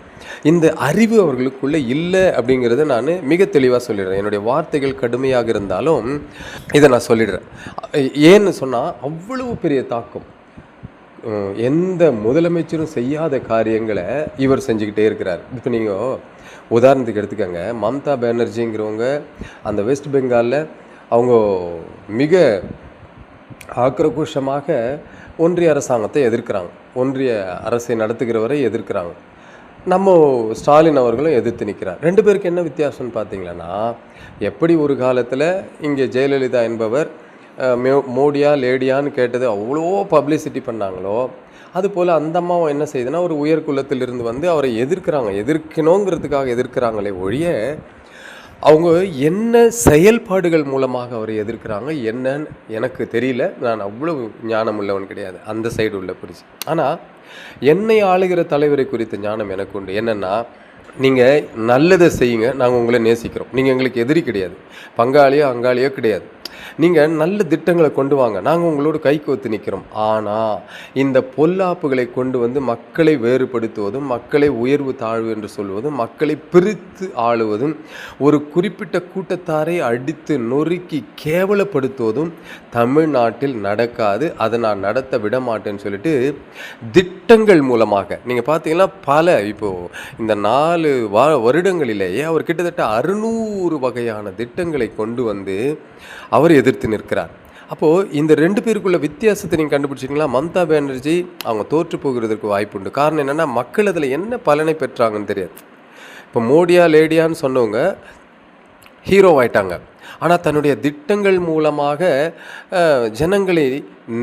இந்த அறிவு அவர்களுக்குள்ளே இல்லை அப்படிங்கிறத நான் மிக தெளிவாக சொல்லிடுறேன். என்னுடைய வார்த்தைகள் கடுமையாக இருந்தாலும் இதை நான் சொல்லிடுறேன். ஏன்னு சொன்னால் அவ்வளவு பெரிய தாக்கம். எந்த முதலமைச்சரும் செய்யாத காரியங்களை இவர் செஞ்சுக்கிட்டே இருக்கிறார். இப்போ நீங்கள் உதாரணத்துக்கு எடுத்துக்கோங்க, மம்தா பானர்ஜிங்கிறவங்க அந்த வெஸ்ட் பெங்காலில் அவங்க மிக ஆக்ரோஷமாக ஒன்றிய அரசாங்கத்தை எதிர்க்கிறாங்க, ஒன்றிய அரசை நடத்துகிறவரை எதிர்க்கிறாங்க. நம்ம ஸ்டாலின் அவர்களும் எதிர்த்து நிற்கிறார். ரெண்டு பேருக்கு என்ன வித்தியாசம்னு பார்த்தீங்களன்னா, எப்படி ஒரு காலத்தில் இங்கே ஜெயலலிதா என்பவர் மோடியா லேடியான்னு கேட்டது அவ்வளோ பப்ளிசிட்டி பண்ணாங்களோ, அதுபோல் அந்த அம்மாவும் என்ன செய்யுதுன்னா ஒரு உயர் குலத்திலிருந்து வந்து அவரை எதிர்க்கிறாங்க. எதிர்க்கணுங்கிறதுக்காக எதிர்க்கிறாங்களே ஒழிய அவங்க என்ன செயல்பாடுகள் மூலமாக அவரை எதிர்க்கிறாங்க என்னன்னு எனக்கு தெரியல. நான் அவ்வளவு ஞானம் உள்ளவன் கிடையாது, அந்த சைடு உள்ள புரிச்சு. ஆனால் என்னை ஆளுகிற தலைவரை குறித்த ஞானம் எனக்கு உண்டு. என்னென்னா, நீங்கள் நல்லதை செய்யுங்க, நாங்கள் உங்களை நேசிக்கிறோம், நீங்கள் எங்களுக்கு எதிரி கிடையாது, பங்காளியோ அங்காளியோ கிடையாது, நீங்கள் நல்ல திட்டங்களை கொண்டு வாங்க, நாங்கள் உங்களோட கைகோத்து நிற்கிறோம். ஆனால் இந்த பொல்லாப்புகளை கொண்டு வந்து மக்களை வேறுபடுத்துவதும், மக்களை உயர்வு தாழ்வு என்று சொல்வதும், மக்களை பிரித்து ஆளுவதும், ஒரு குறிப்பிட்ட கூட்டத்தாரை அடித்து நொறுக்கி கேவலப்படுத்துவதும் தமிழ்நாட்டில் நடக்காது. அதை நான் நடத்த விட மாட்டேன்னு சொல்லிட்டு திட்டங்கள் மூலமாக நீங்கள் பார்த்தீங்கன்னா இப்போது இந்த 4 வருடங்களிலேயே அவர் கிட்டத்தட்ட 600 வகையான திட்டங்களை கொண்டு வந்து அவர் எதிர்த்து நிற்கிறார். அப்போது இந்த 2 பேருக்குள்ள வித்தியாசத்தை நீங்கள் கண்டுபிடிச்சிங்களா? மம்தா பானர்ஜி அவங்க தோற்று போகிறதுக்கு வாய்ப்பு உண்டு. காரணம் என்னென்னா, மக்கள் அதில் என்ன பலனை பெற்றாங்கன்னு தெரியாது. இப்போ மோடியா லேடியான்னு சொன்னவங்க ஹீரோவாயிட்டாங்க. ஆனால் தன்னுடைய திட்டங்கள் மூலமாக ஜனங்களை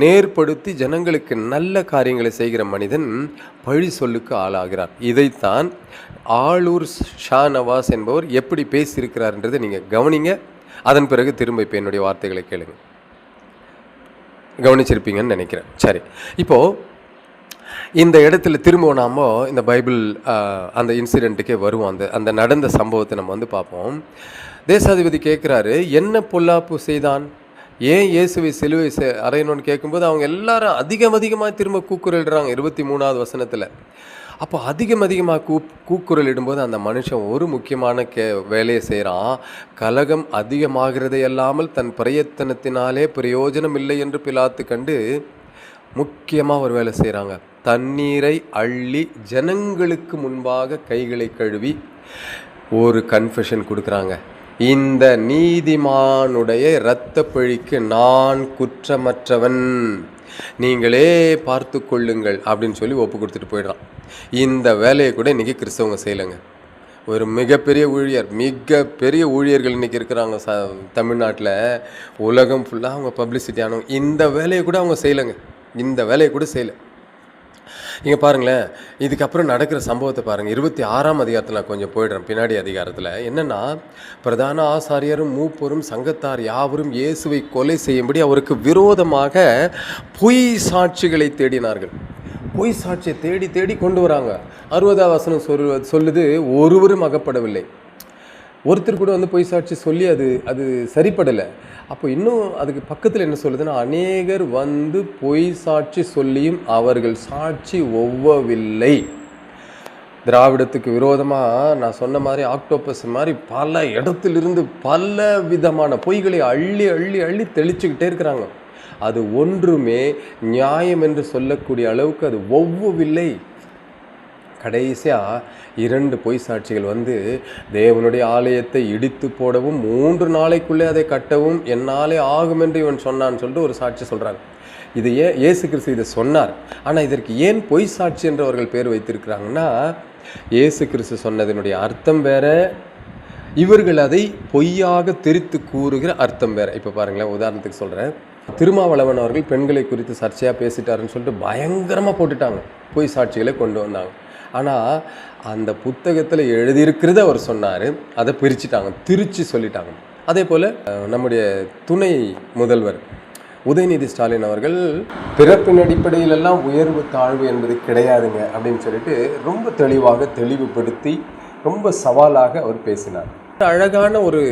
நேர்படுத்தி ஜனங்களுக்கு நல்ல காரியங்களை செய்கிற மனிதன் பழி சொல்லுக்கு ஆளாகிறார். இதைத்தான் ஆளூர் ஷாநவாஸ் என்பவர் எப்படி பேசியிருக்கிறார்ன்றதை நீங்கள் கவனிங்க. அதன் பிறகு திரும்ப இப்போ என்னுடைய வார்த்தைகளை கேளுங்க. கவனிச்சிருப்பீங்கன்னு நினைக்கிறேன். சரி, இப்போது இந்த இடத்துல திரும்ப நாம் இந்த பைபிள் அந்த இன்சிடெண்ட்டுக்கே வருவோம். அந்த நடந்த சம்பவத்தை நம்ம வந்து பார்ப்போம். தேசாதிபதி கேட்குறாரு, என்ன பொல்லாப்பு செய்தான், ஏன் இயேசுவை சிலுவை அறையணும்னு கேட்கும்போது அவங்க எல்லாரும் அதிகமாக திரும்ப கூக்குரலிடுறாங்க 23வது வசனத்தில். அப்போ அதிகமாக கூக்குரல் இடும்போது அந்த மனுஷன் ஒரு முக்கியமான வேலையை செய்கிறான். கலகம் அதிகமாகிறதை அல்லாமல் தன் பிரயத்தனத்தினாலே பிரயோஜனம் இல்லை என்று பிலாத்து கண்டு முக்கியமாக ஒரு வேலை செய்கிறாங்க. தண்ணீரை அள்ளி ஜனங்களுக்கு முன்பாக கைகளை கழுவி ஒரு கன்ஃபெஷன் கொடுக்குறாங்க. இந்த நீதிமானுடைய இரத்த பழிக்கு நான் குற்றமற்றவன், நீங்களே பார்த்து கொள்ளுங்கள் அப்படின்னு சொல்லி ஒப்பு கொடுத்துட்டு போயிடுறான். இந்த வேலையை கூட இன்றைக்கி கிறிஸ்தவங்க செய்யலைங்க. ஒரு மிகப்பெரிய ஊழியர்கள் இன்றைக்கி இருக்கிறாங்க தமிழ்நாட்டில், உலகம் ஃபுல்லாக அவங்க பப்ளிசிட்டி ஆனவங்க. இந்த வேலையை கூட அவங்க செய்யலைங்க, இந்த வேலையை கூட செய்யலை. இங்கே பாருங்களேன், இதுக்கப்புறம் நடக்கிற சம்பவத்தை பாருங்கள். 26ஆம் அதிகாரத்தில் நான் கொஞ்சம் போயிடுறேன், பின்னாடி அதிகாரத்தில் என்னென்னா, பிரதான ஆசாரியரும் மூப்பரும் சங்கத்தார் யாவரும் இயேசுவை கொலை செய்யும்படி அவருக்கு விரோதமாக பொய் சாட்சிகளை தேடினார்கள். பொய் சாட்சியை தேடி கொண்டு வராங்க. 60ஆம் வசனம் சொல்லுது, ஒருவரும் அகப்படவில்லை. ஒருத்தர் கூட வந்து பொய் சாட்சி சொல்லி அது சரிப்படலை. அப்போ இன்னும் அதுக்கு பக்கத்தில் என்ன சொல்லுதுன்னா, அநேகர் வந்து பொய் சாட்சி சொல்லியும் அவர்கள் சாட்சி ஒவ்வவில்லை. திராவிடத்துக்கு விரோதமாக நான் சொன்ன மாதிரி ஆக்டோபஸ் மாதிரி பல இடத்திலிருந்து பல விதமான பொய்களை அள்ளி அள்ளி அள்ளி தெளிச்சுக்கிட்டே இருக்கிறாங்க. அது ஒன்றுமே நியாயம் என்று சொல்லக்கூடிய அளவுக்கு அது ஒவ்வவில்லை. கடைசியாக 2 பொய் சாட்சிகள் வந்து தேவனுடைய ஆலயத்தை இடித்து போடவும் 3 நாளைக்குள்ளே அதை கட்டவும் என்னாலே ஆகும் என்று இவன் சொன்னான்னு சொல்லிட்டு ஒரு சாட்சி சொல்கிறாங்க. இது இயேசு கிறிஸ்து இதை சொன்னார். ஆனால் இதற்கு ஏன் பொய் சாட்சி என்று அவர்கள் பேர் வைத்திருக்கிறாங்கன்னா, இயேசு கிறிஸ்து சொன்னதனுடைய அர்த்தம் வேற, இவர்கள் அதை பொய்யாக திரித்து கூறுகிற அர்த்தம் வேற. இப்போ பாருங்களேன், உதாரணத்துக்கு சொல்கிறேன். திருமாவளவன் அவர்கள் பெண்களை குறித்து சர்ச்சையாக பேசிட்டாருன்னு சொல்லிட்டு பயங்கரமாக போட்டுட்டாங்க, பொய் சாட்சிகளை கொண்டு வந்தாங்க. ஆனால் அந்த புத்தகத்தில் எழுதியிருக்கிறத அவர் சொன்னார், அதை பிரிச்சுட்டாங்க, திரிச்சு சொல்லிட்டாங்க. அதே போல் நம்முடைய துணை முதல்வர் உதயநிதி ஸ்டாலின் அவர்கள் பிறப்பின் அடிப்படையிலெல்லாம் உயர்வு தாழ்வு என்பது கிடையாதுங்க அப்படின்னு சொல்லிட்டு ரொம்ப தெளிவாக தெளிவுபடுத்தி ரொம்ப சவாலாக அவர் பேசினார். அழகான ஒரு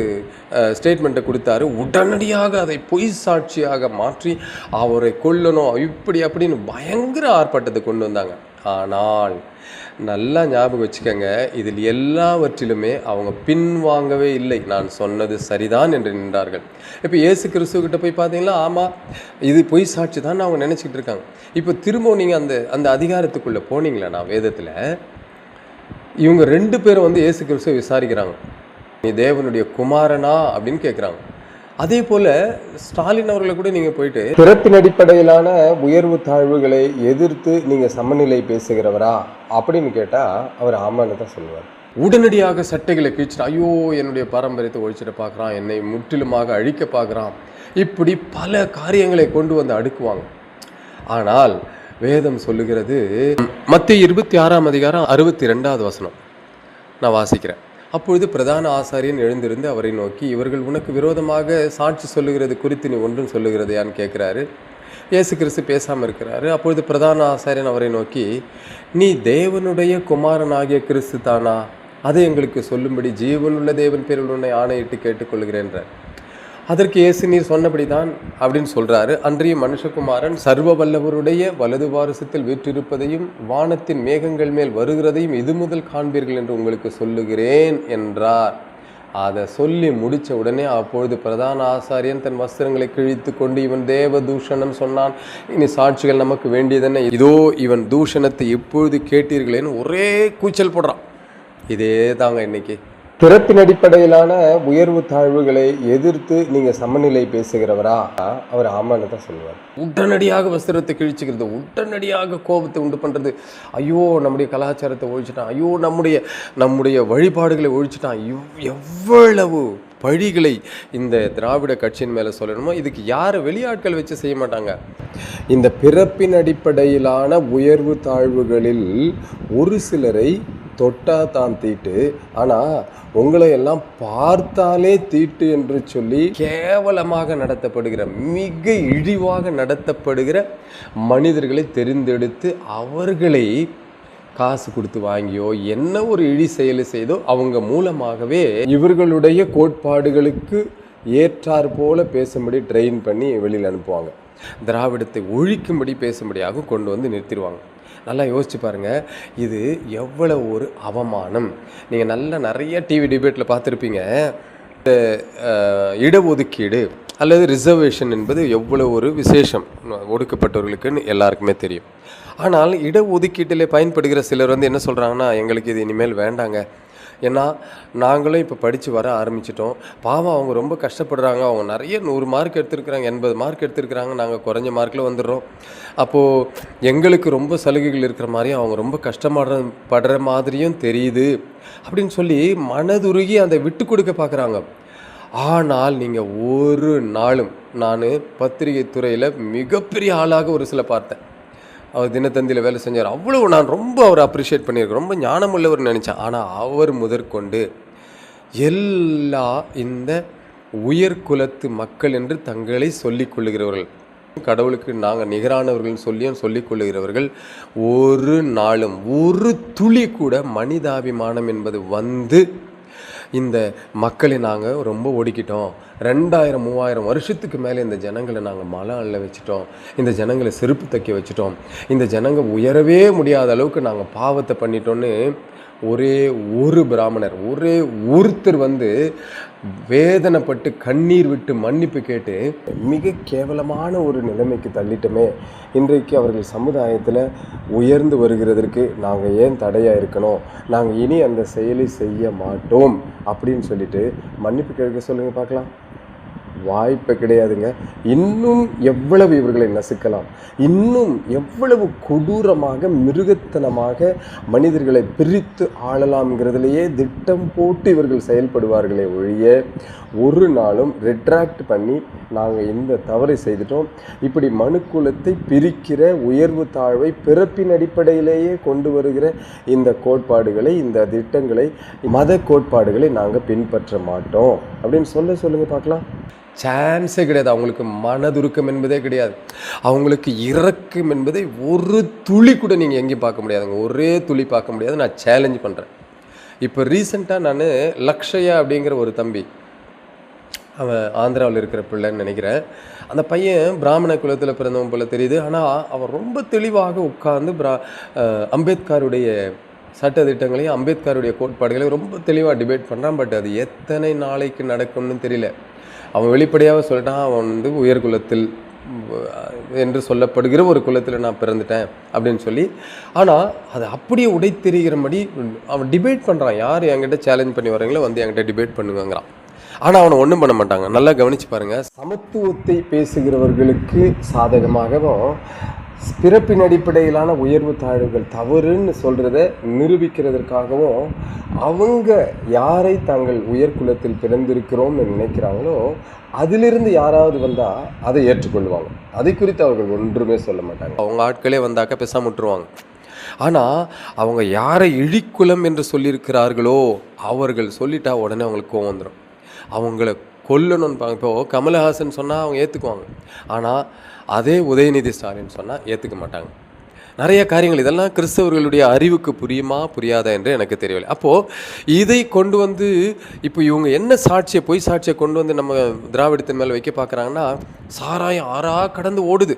ஸ்டேட்மெண்ட்டை கொடுத்தாரு. உடனடியாக அதை பொய் சாட்சியாக மாற்றி அவரை கொல்லணும் இப்படி அப்படின்னு பயங்கர ஆர்ப்பாட்டத்தை கொண்டு வந்தாங்க. ஆனால் நல்லா ஞாபகம் வச்சுக்கோங்க, இதில் எல்லாவற்றிலுமே அவங்க பின்வாங்கவே இல்லை. நான் சொன்னது சரிதான் என்று நின்றார்கள். இப்போ இயேசு கிறிஸ்துவக்கிட்ட போய் பார்த்தீங்கன்னா ஆமாம் இது பொய் சாட்சி தான் அவங்க நினச்சிக்கிட்டு இருக்காங்க. இப்போ திரும்பவும் நீங்கள் அந்த அதிகாரத்துக்குள்ளே போனீங்களா வேதத்தில் இவங்க 2 பேரும் வந்து இயேசு கிறிஸ்துவை விசாரிக்கிறாங்க. நீ தேவனுடைய குமாரனா அப்படின்னு கேட்குறாங்க. அதே போல் ஸ்டாலின் அவர்களை கூட நீங்கள் போயிட்டு பிறப்பின் அடிப்படையிலான உயர்வு தாழ்வுகளை எதிர்த்து நீங்கள் சமநிலை பேசுகிறவரா அப்படின்னு கேட்டால் அவர் ஆமான்னு தான் சொல்லுவார். உடனடியாக சட்டைகளை கிழிச்சிட்டு ஐயோ என்னுடைய பாரம்பரியத்தை ஒழிச்சிட பார்க்குறான், என்னை முற்றிலுமாக அழிக்க பார்க்குறான், இப்படி பல காரியங்களை கொண்டு வந்து அடுக்குவாங்க. ஆனால் வேதம் சொல்லுகிறது, மத்தேயு 26ஆம் அதிகாரம் 62வது வசனம் நான் வாசிக்கிறேன். அப்பொழுது பிரதான ஆசாரியன் எழுந்திருந்து அவரை நோக்கி, இவர்கள் உனக்கு விரோதமாக சாட்சி சொல்லுகிறது குறித்து நீ ஒன்றும் சொல்லுகிறதையான்னு கேட்குறாரு. இயேசு கிறிஸ்து பேசாமல் இருக்கிறாரு. அப்பொழுது பிரதான ஆசாரியன் அவரை நோக்கி, நீ தேவனுடைய குமாரனாகிய கிறிஸ்து தானா? அதை எங்களுக்கு சொல்லும்படி ஜீவனுள்ள தேவன் பேரில் உன்னை ஆணையிட்டு கேட்டுக்கொள்கிறேன்றார். அதற்கு இயேசு நீர் சொன்னபடி தான் அப்படின்னு சொல்கிறாரு. அன்றைய மனுஷகுமாரன் சர்வ வல்லவருடைய வலது வாரிசத்தில் வீற்றிருப்பதையும் வானத்தின் மேகங்கள் மேல் வருகிறதையும் இது முதல் காண்பீர்கள் என்று உங்களுக்கு சொல்லுகிறேன் என்றார். அதை சொல்லி முடித்த உடனே அப்பொழுது பிரதான ஆசாரியன் தன் வஸ்திரங்களை கிழித்து கொண்டு, இவன் தேவ தூஷணம் சொன்னான், இனி சாட்சிகள் நமக்கு வேண்டியதென்ன, இதோ இவன் தூஷணத்தை எப்பொழுது கேட்டீர்களேன்னு ஒரே கூச்சல் போடுறான். இதே தாங்க இன்னைக்கு பிறப்பின் அடிப்படையிலான உயர்வு தாழ்வுகளை எதிர்த்து நீங்கள் சமநிலை பேசுகிறவரா? அவர் ஆமான்னு தான் சொல்லுவார். உடனடியாக வஸ்திரத்தை கிழிச்சுக்கிறது, உடனடியாக கோபத்தை உண்டு பண்ணுறது, ஐயோ நம்முடைய கலாச்சாரத்தை ஒழிச்சிட்டான், ஐயோ நம்முடைய வழிபாடுகளை ஒழிச்சிட்டான், எவ்வளவு பழிகளை இந்த திராவிட கட்சியின் மேலே சொல்லணுமோ இதுக்கு யார் வெளியாட்கள் வச்சு செய்ய மாட்டாங்க. இந்த பிறப்பின் அடிப்படையிலான உயர்வு தாழ்வுகளில் ஒரு சிலரை தொட்டா தான் தீட்டு, ஆனால் உங்களை எல்லாம் பார்த்தாலே தீட்டு என்று சொல்லி கேவலமாக நடத்தப்படுகிற, மிக இழிவாக நடத்தப்படுகிற மனிதர்களை தெரிந்தெடுத்து அவர்களை காசு கொடுத்து வாங்கியோ என்ன ஒரு இழி செயலை செய்தோ அவங்க மூலமாகவே இவர்களுடைய கோட்பாடுகளுக்கு ஏற்றார் போல பேசும்படி ட்ரெயின் பண்ணி வெளியில் அனுப்புவாங்க. திராவிடத்தை ஒழிக்கும்படி பேசும்படியாக கொண்டு வந்து நிறுத்திடுவாங்க. நல்லா யோசிச்சு பாருங்கள், இது எவ்வளோ ஒரு அவமானம். நீங்கள் நிறைய டிவி டிபேட்டில் பார்த்துருப்பீங்க. இந்த இடஒதுக்கீடு அல்லது ரிசர்வேஷன் என்பது எவ்வளோ ஒரு விசேஷம் ஒடுக்கப்பட்டவர்களுக்குன்னு எல்லாருக்குமே தெரியும். ஆனால் இடஒதுக்கீட்டில் பயன்படுகிற சிலர் வந்து என்ன சொல்கிறாங்கன்னா, எங்களுக்கு இது இனிமேல் வேண்டாங்க, ஏன்னா நாங்களும் இப்போ படித்து வர ஆரம்பிச்சிட்டோம், பாவம் அவங்க ரொம்ப கஷ்டப்படுறாங்க, அவங்க நிறைய 100 மார்க் எடுத்துருக்குறாங்க, 80 மார்க் எடுத்துருக்குறாங்க, நாங்கள் குறைஞ்ச மார்க்கில் வந்துடுறோம், அப்போது எங்களுக்கு ரொம்ப சலுகைகள் இருக்கிற மாதிரியும் அவங்க ரொம்ப கஷ்டப்படுற மாதிரியும் தெரியுது அப்படின்னு சொல்லி மனதுருகி அதை விட்டு கொடுக்க பார்க்குறாங்க. ஆனால் நீங்கள் ஒரு நாளும், நான் பத்திரிகை துறையில் மிகப்பெரிய ஆளாக ஒரு சில பார்த்தேன், அவர் தினத்தந்தியில் வேலை செஞ்சார், அவ்வளோ நான் ரொம்ப அவரை அப்ரிஷியேட் பண்ணியிருக்கேன், ரொம்ப ஞானமுள்ளவர் நினச்சேன். ஆனால் அவர் முதற்கொண்டு எல்லா இந்த உயர்குலத்து மக்கள் என்று தங்களை சொல்லிக் கொள்ளுகிறவர்கள், கடவுளுக்கு நாங்கள் நிகரானவர்கள் சொல்லிக் கொள்ளுகிறவர்கள், ஒரு நாளும் ஒரு துளி கூட மனிதாபிமானம் என்பது வந்து இந்த மக்களை நாங்கள் ரொம்ப ஒடுக்கிட்டோம், 2000-3000 வருஷத்துக்கு மேலே இந்த ஜனங்களை நாங்கள் மலை அள்ள வச்சுட்டோம், இந்த ஜனங்களை செருப்பு தைக்க வச்சுட்டோம், இந்த ஜனங்கள் உயரவே முடியாத அளவுக்கு நாங்கள் பாவத்தை பண்ணிட்டோன்னு ஒரே ஒரு பிராமணர், ஒரே ஒருத்தர் வந்து வேதனைப்பட்டு கண்ணீர் விட்டு மன்னிப்பு கேட்டு மிக கேவலமான ஒரு நிலைமைக்கு தள்ளிட்டோமே, இன்றைக்கு அவர்கள் சமுதாயத்தில் உயர்ந்து வருகிறதற்கு நாங்கள் ஏன் தடையாக இருக்கணும், நாங்கள் இனி அந்த செயலை செய்ய மாட்டோம் அப்படின்னு சொல்லிட்டு மன்னிப்பு கேட்க சொல்லுங்கள் பார்க்கலாம். வாய்ப்பே கிடையாதுங்க. இன்னும் எவ்வளவு இவர்களை நசுக்கலாம், இன்னும் எவ்வளவு கொடூரமாக மிருகத்தனமாக மனிதர்களை பிரித்து ஆளலாம்ங்கிறதுலையே திட்டம் போட்டு இவர்கள் செயல்படுவார்களே ஒழிய ஒரு நாளும் ரெட்ராக்ட் பண்ணி நாங்கள் இந்த தவறை செய்துட்டோம், இப்படி மனுக்குலத்தை பிரிக்கிற உயர்வு தாழ்வை பிறப்பின் அடிப்படையிலேயே கொண்டு வருகிற இந்த கோட்பாடுகளை, இந்த திட்டங்களை, மத கோட்பாடுகளை நாங்கள் பின்பற்ற மாட்டோம் அப்படின்னு சொல்லுங்கள் பார்க்கலாம். சான்ஸே கிடையாது. அவங்களுக்கு மனதுருக்கம் என்பதே கிடையாது. அவங்களுக்கு இரக்கம் என்பதை ஒரு துளி கூட நீங்கள் எங்கேயும் பார்க்க முடியாதுங்க. ஒரே துளி பார்க்க முடியாது. நான் சேலஞ்ச் பண்ணுறேன். இப்போ ரீசெண்டாக நான் லக்ஷயா அப்படிங்கிற ஒரு தம்பி, அவன் ஆந்திராவில் இருக்கிற பிள்ளைன்னு நினைக்கிறேன். அந்த பையன் பிராமண குலத்தில் பிறந்தவன் போல தெரியுது. ஆனால் அவன் ரொம்ப தெளிவாக உட்கார்ந்து அம்பேத்கருடைய சட்டத்திட்டங்களையும் அம்பேத்கருடைய கோட்பாடுகளையும் ரொம்ப தெளிவாக டிபேட் பண்ணுறான். பட் அது எத்தனை நாளைக்கு நடக்கும்னு தெரியல. அவன் வெளிப்படையாக சொல்லிட்டான், அவன் உயர்குலத்தில் என்று சொல்லப்படுகிற ஒரு குலத்தில் நான் பிறந்துட்டேன் அப்படின்னு சொல்லி. ஆனால் அது அப்படியே உடைத்தெறிகிறபடி அவன் டிபேட் பண்ணுறான். யார் என்கிட்ட சேலஞ்ச் பண்ணி வர்றீங்களோ வந்து என்கிட்ட டிபேட் பண்ணுவாங்கிறான். ஆனால் அவனை ஒன்றும் பண்ண மாட்டாங்க. நல்லா கவனித்து பாருங்கள். சமத்துவத்தை பேசுகிறவர்களுக்கு சாதகமாகவும் பிறப்பின் அடிப்படையிலான உயர்வு தாழ்வுகள் தவறுன்னு சொல்கிறத நிரூபிக்கிறதற்காகவும் அவங்க யாரை தாங்கள் உயர்குலத்தில் பிறந்திருக்கிறோம்னு நினைக்கிறாங்களோ அதிலிருந்து யாராவது வந்தால் அதை ஏற்றுக்கொள்வாங்க. அதை குறித்து அவர்கள் ஒன்றுமே சொல்ல மாட்டாங்க. அவங்க ஆட்களே வந்தாக்க பேசாம விட்டுருவாங்க. ஆனால் அவங்க யாரை இழிக்குலம் என்று சொல்லியிருக்கிறார்களோ அவர்கள் சொல்லிட்டா உடனே அவங்களுக்கு கோவம் வந்துடும். அவங்கள கொல்லணும்னு பாங்க. இப்போது கமலஹாசன் சொன்னால் அவங்க ஏற்றுக்குவாங்க. ஆனால் அதே உதயநிதி ஸ்டாலின் சொன்னால் ஏற்றுக்க மாட்டாங்க. நிறைய காரியங்கள் இதெல்லாம் கிறிஸ்தவர்களுடைய அறிவுக்கு புரியுமா புரியாதா என்று எனக்கு தெரியவில்லை. அப்போது இதை கொண்டு வந்து இப்போ இவங்க என்ன சாட்சியை பொய் சாட்சியை கொண்டு வந்து நம்ம திராவிடத்தின் மேலே வைக்க பார்க்குறாங்கன்னா, சாராயம் ஆறாக கடந்து ஓடுது,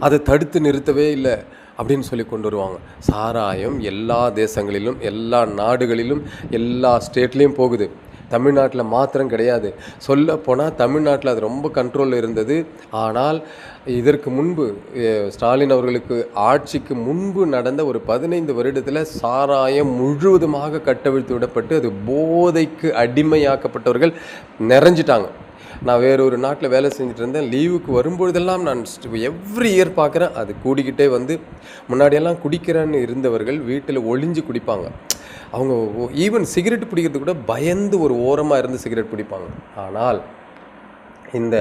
அதை தடுத்து நிறுத்தவே இல்லை அப்படின்னு சொல்லி கொண்டு வருவாங்க. சாராயம் எல்லா தேசங்களிலும் எல்லா நாடுகளிலும் எல்லா ஸ்டேட்லேயும் போகுது. தமிழ்நாட்டில் மாத்திரம் கிடையாது. சொல்ல போனால் தமிழ்நாட்டில் அது ரொம்ப கண்ட்ரோலில் இருந்தது. ஆனால் இதற்கு முன்பு ஸ்டாலின் அவர்களுக்கு ஆட்சிக்கு முன்பு நடந்த ஒரு 15 வருடத்தில் சாராயம் முழுவதுமாக கட்டவிழ்த்து விடப்பட்டு அது போதைக்கு அடிமையாக்கப்பட்டவர்கள் நிறைஞ்சிட்டாங்க. நான் வேறொரு நாட்டில் வேலை செஞ்சுட்டு இருந்தேன். லீவுக்கு வரும்பொழுதெல்லாம் நான் எவ்ரி இயர் பார்க்குறேன், அது கூடிக்கிட்டே வந்து முன்னாடியெல்லாம் குடிக்கிறேன்னு இருந்தவர்கள் வீட்டில் ஒளிஞ்சு குடிப்பாங்க. அவங்க ஈவன் சிகரெட் பிடிக்கிறது கூட பயந்து ஒரு ஓரமாக இருந்து சிகரெட் பிடிப்பாங்க. ஆனால் இந்த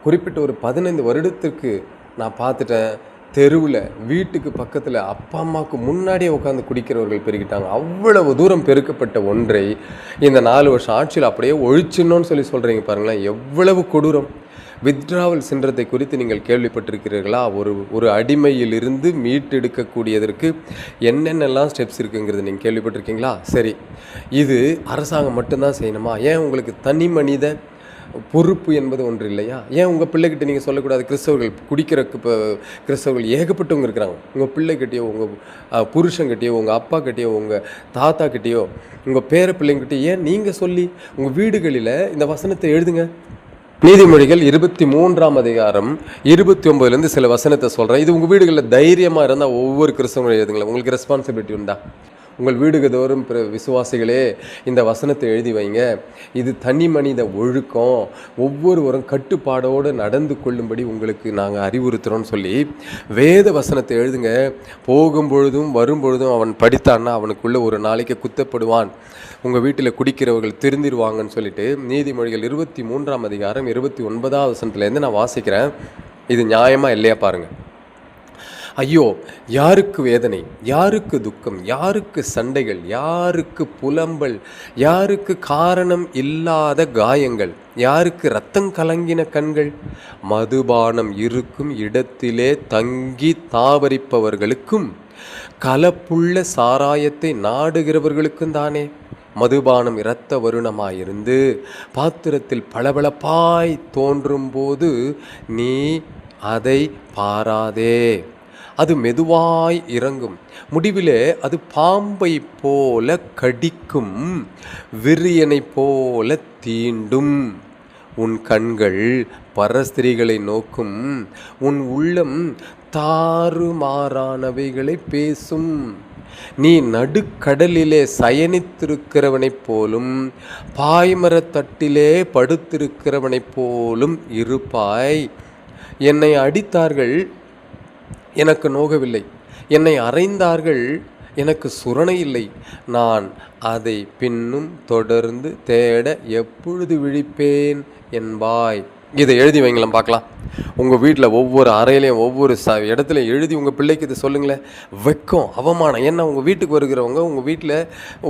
குறிப்பிட்ட ஒரு 15 வருடத்திற்கு நான் பார்த்துட்டேன், தெருவில் வீட்டுக்கு பக்கத்தில் அப்பா அம்மாவுக்கு முன்னாடியே உட்காந்து குடிக்கிறவர்கள் பெருகிட்டாங்க. அவ்வளவு தூரம் பெருக்கப்பட்ட ஒன்றை இந்த 4 வருஷம் ஆட்சியில் அப்படியே ஒழிச்சிடணும்னு சொல்லி சொல்கிறீங்க பாருங்களேன், எவ்வளவு கொடூரம். வித்ட்ராவல் சின்றத்தை குறித்து நீங்கள் கேள்விப்பட்டிருக்கிறீர்களா? ஒரு அடிமையிலிருந்து மீட்டெடுக்கக்கூடியதற்கு என்னென்னலாம் ஸ்டெப்ஸ் இருக்குங்கிறது நீங்கள் கேள்விப்பட்டிருக்கீங்களா? சரி, இது அரசாங்கம் மட்டும்தான் செய்யணுமா? ஏன் உங்களுக்கு தனி மனித பொறுப்பு என்பது ஒன்று இல்லையா? ஏன் உங்கள் பிள்ளைகிட்ட நீங்கள் சொல்லக்கூடாது? கிறிஸ்தவர்கள் குடிக்கிறக்கு இப்போ கிறிஸ்தவர்கள் ஏகப்பட்டவங்க இருக்கிறாங்க. உங்கள் பிள்ளைகிட்டையோ உங்கள் புருஷங்கிட்டையோ உங்கள் அப்பா கிட்டேயோ உங்கள் தாத்தா கிட்டேயோ உங்கள் பேர பிள்ளைங்கிட்டேயோ ஏன் நீங்கள் சொல்லி உங்கள் வீடுகளில் இந்த வசனத்தை எழுதுங்க. நீதிமொழிகள் 23ஆம் அதிகாரம் 29லேருந்து சில வசனத்தை சொல்கிறேன். இது உங்கள் வீடுகளில் தைரியமாக இருந்தால் ஒவ்வொரு கிறிஸ்தவங்களும் எழுதுங்களேன். உங்களுக்கு ரெஸ்பான்சிபிலிட்டி உண்டா? உங்கள் வீடுக்கு தோறும் விசுவாசிகளே இந்த வசனத்தை எழுதி வைங்க. இது தனி மனித ஒழுக்கம், ஒவ்வொருவரும் கட்டுப்பாடோடு நடந்து கொள்ளும்படி உங்களுக்கு நாங்கள் அறிவுறுத்துகிறோன்னு சொல்லி வேத வசனத்தை எழுதுங்க. போகும்பொழுதும் வரும்பொழுதும் அவன் படித்தான்னா அவனுக்குள்ளே ஒரு நாளைக்கு குத்தப்படுவான். உங்கள் வீட்டில் குடிக்கிறவர்கள் திருந்திடுவாங்கன்னு சொல்லிட்டு நீதிமொழிகள் 23ஆம் அதிகாரம் 29ஆவது வசனத்துலேருந்து நான் வாசிக்கிறேன். இது நியாயமாக இல்லையா பாருங்கள். ஐயோ, யாருக்கு வேதனை, யாருக்கு துக்கம், யாருக்கு சண்டைகள், யாருக்கு புலம்பல், யாருக்கு காரணம் இல்லாத காயங்கள், யாருக்கு இரத்தம் கலங்கின கண்கள். மதுபானம் இருக்கும் இடத்திலே தங்கி தாவரிப்பவர்களுக்கும் கலப்புள்ள சாராயத்தை நாடுகிறவர்களுக்கும் தானே. மதுபானம் இரத்த வருணமாயிருந்து பாத்திரத்தில் பளபளப்பாய் தோன்றும் போது நீ அதை பாராதே. அது மெதுவாய் இறங்கும், முடிவிலே அது பாம்பை போல கடிக்கும், விரியனை போல தீண்டும். உன் கண்கள் பரஸ்திரிகளை நோக்கும், உன் உள்ளம் தாறுமாறானவைகளை பேசும். நீ நடுக்கடலிலே சயனித்திருக்கிறவனைப் போலும் பாய்மரத்தட்டிலே படுத்திருக்கிறவனைப் போலும் இருப்பாய். என்னை அடித்தார்கள், எனக்கு நோகவில்லை, என்னை அறைந்தார்கள், எனக்கு சுரணை இல்லை. நான் அதை பின்னும் தொடர்ந்து தேட எப்பொழுது விழிப்பேன் என்பாய். இதை எழுதி வைங்களாம் பார்க்கலாம். உங்கள் வீட்டில் ஒவ்வொரு அறையிலையும் ஒவ்வொரு இடத்துலையும் எழுதி உங்கள் பிள்ளைக்கு இது சொல்லுங்களேன். வெக்கம், அவமானம். ஏன்னா உங்கள் வீட்டுக்கு வருகிறவங்க உங்கள் வீட்டில்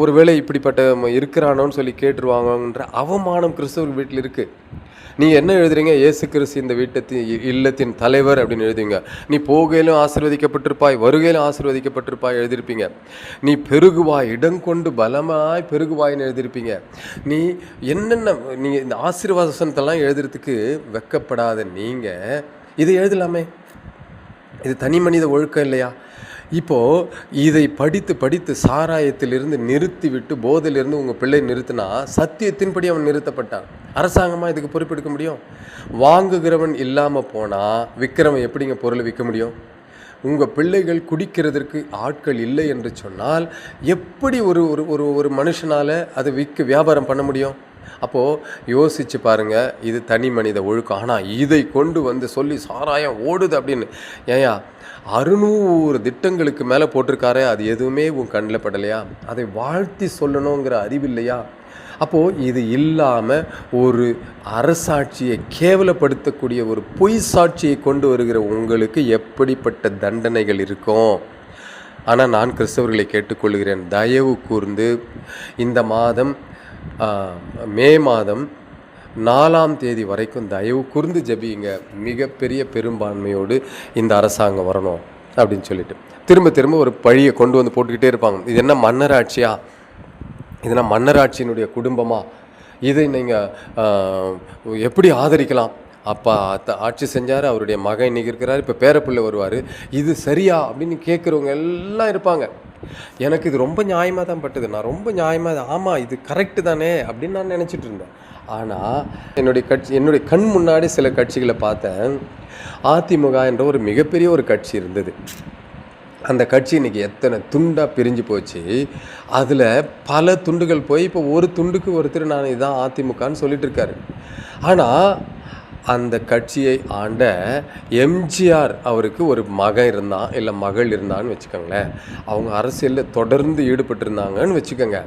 ஒரு வேளை இப்படிப்பட்ட இருக்கிறானோன்னு சொல்லி கேட்டுருவாங்கன்ற அவமானம் கிறிஸ்தவர் வீட்டில் இருக்குது. நீங்கள் என்ன எழுதுறீங்க? இயேசு கிறிஸ்து இந்த இல்லத்தின் தலைவர் அப்படின்னு எழுதுவீங்க. நீ போகையிலும் ஆசீர்வதிக்கப்பட்டிருப்பாய், வருகையிலும் ஆசீர்வதிக்கப்பட்டிருப்பாய் எழுதியிருப்பீங்க. நீ பெருகுவாய், இடம் கொண்டு பலமாய் பெருகுவாய்ன்னு எழுதியிருப்பீங்க. நீ என்னென்ன நீங்கள் இந்த ஆசீர்வாதத்தெல்லாம் எழுதுறதுக்கு வெக்கப்படாத நீங்கள் இதை எழுதலாமே. இது தனி மனித ஒழுக்கம் இல்லையா? இப்போது இதை படித்து படித்து சாராயத்திலிருந்து நிறுத்திவிட்டு போதையிலிருந்து உங்கள் பிள்ளை நிறுத்தினா சத்தியத்தின்படி அவன் நிறுத்தப்பட்டான். அரசாங்கமாக இதுக்கு பொறுப்பெடுக்க முடியும்? வாங்குகிறவன் இல்லாமல் போனால் விற்கிறவன் எப்படிங்க பொருளை விற்க முடியும்? உங்கள் பிள்ளைகள் குடிக்கிறதுக்கு ஆட்கள் இல்லை என்று சொன்னால் எப்படி ஒரு ஒரு ஒரு மனுஷனால் அதை வியாபாரம் பண்ண முடியும்? அப்போது யோசித்து பாருங்கள், இது தனி மனித ஒழுக்கம். ஆனால் இதை கொண்டு வந்து சொல்லி சாராயம் ஓடுது அப்படின்னு, ஏயா 600 திட்டங்களுக்கு மேலே போட்டிருக்காரே, அது எதுவுமே உன் கண்ணில் படலையா? அதை வாழ்த்தி சொல்லணுங்கிற அறிவில்லையா? அப்போது இது இல்லாமல் ஒரு அரசாட்சியை கேவலப்படுத்தக்கூடிய ஒரு பொய் சாட்சியை கொண்டு வருகிற உங்களுக்கு எப்படிப்பட்ட தண்டனைகள் இருக்கும்? ஆனால் நான் கிறிஸ்தவர்களை கேட்டுக்கொள்கிறேன், தயவு கூர்ந்து இந்த மாதம் மே மாதம் 4ஆம் தேதி வரைக்கும் தயவு கூர்ந்து ஜெபியுங்க. மிகப்பெரிய பெரும்பான்மையோடு இந்த அரசாங்கம் வரணும் அப்படின்னு சொல்லிட்டு திரும்ப திரும்ப ஒரு பழியை கொண்டு வந்து போட்டுக்கிட்டே இருப்பாங்க. இது என்ன மன்னராட்சியா? இதுனா மன்னராட்சியினுடைய குடும்பமா? இதை நீங்கள் எப்படி ஆதரிக்கலாம்? அப்பா ஆட்சி செஞ்சார், அவருடைய மகன் இன்னைக்கு இருக்கிறார், இப்போ பேரப்பிள்ளை வருவார், இது சரியா அப்படின்னு கேட்குறவங்க எல்லாம் இருப்பாங்க. எனக்கு இது ரொம்ப நியாயமாக தான் பட்டுது. நான் ரொம்ப நியாயமாக, ஆமாம் இது கரெக்டு தானே அப்படின்னு நான் நினச்சிட்டு இருந்தேன். ஆனால் என்னுடைய கண் முன்னாடி சில கட்சிகளை பார்த்தேன். அதிமுக என்ற ஒரு மிகப்பெரிய ஒரு கட்சி இருந்தது. அந்த கட்சி இன்றைக்கி எத்தனை துண்டாக பிரிஞ்சு போச்சு. அதில் பல துண்டுகள் போய் இப்போ ஒரு துண்டுக்கு ஒருத்தர் நான் இதான் அதிமுகன்னு சொல்லிட்டு இருக்காரு. ஆனால் அந்த கட்சியை ஆண்ட எம்ஜிஆர் அவருக்கு ஒரு மகன் இருந்தான், இல்லை மகள் இருந்தான்னு வச்சுக்கோங்களேன். அவங்க அரசியலில் தொடர்ந்து ஈடுபட்டிருந்தாங்கன்னு வச்சுக்கோங்க.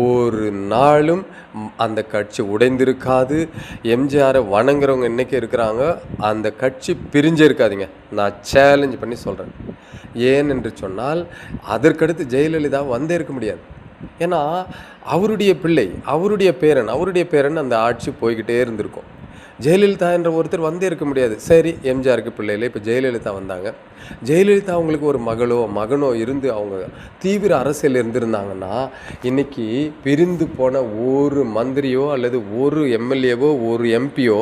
ஒரு நாளும் அந்த கட்சி உடைந்திருக்காது. எம்ஜிஆரை வணங்குறவங்க இன்றைக்கி இருக்கிறாங்க, அந்த கட்சி பிரிஞ்சே இருக்காதுங்க. நான் சேலஞ்ச் பண்ணி சொல்கிறேன். ஏன் என்று சொன்னால் அதற்கடுத்து ஜெயலலிதா வந்தே இருக்க முடியாது. ஏன்னா அவருடைய பிள்ளை, அவருடைய பேரன் அந்த ஆட்சி போய்கிட்டே இருந்திருக்கும். ஜெயலலிதா என்ற ஒருத்தர் வந்தே இருக்க முடியாது. சரி, எம்ஜிஆருக்கு பிள்ளையில் இப்போ ஜெயலலிதா வந்தாங்க. ஜெயலலிதா அவங்களுக்கு ஒரு மகனோ இருந்து அவங்க தீவிர அரசியல் இருந்திருந்தாங்கன்னா இன்றைக்கி பிரிந்து போன ஒரு மந்திரியோ அல்லது ஒரு எம்எல்ஏவோ ஒரு எம்பியோ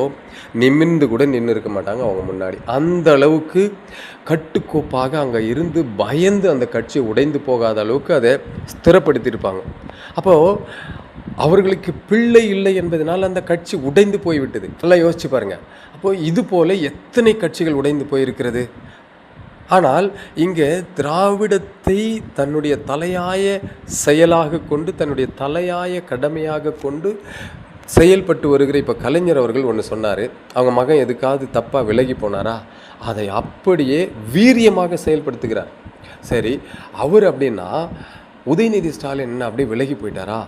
நிமிர்ந்து கூட நின்று இருக்க மாட்டாங்க அவங்க முன்னாடி. அந்த அளவுக்கு கட்டுக்கோப்பாக அங்கே இருந்து பயந்து அந்த கட்சி உடைந்து போகாத அளவுக்கு அதை ஸ்திரப்படுத்தியிருப்பாங்க. அப்போது அவர்களுக்கு பிள்ளை இல்லை என்பதனால் அந்த கட்சி உடைந்து போய்விட்டது. நல்லா யோசிச்சு பாருங்கள். அப்போது இது போல எத்தனை கட்சிகள் உடைந்து போயிருக்கிறது. ஆனால் இங்கே திராவிடத்தை தன்னுடைய தலையாய செயலாக கொண்டு, தன்னுடைய தலையாய கடமையாக கொண்டு செயல்பட்டு வருகிற இப்போ கலைஞர் அவர்கள் ஒன்று சொன்னார். அவங்க மகன் எதுக்காவது தப்பாக விலகி போனாரா? அதை அப்படியே வீரியமாக செயல்படுத்துகிறார். சரி, அவர் அப்படின்னா உதயநிதி ஸ்டாலின் என்ன அப்படியே விலகி போயிட்டாரா?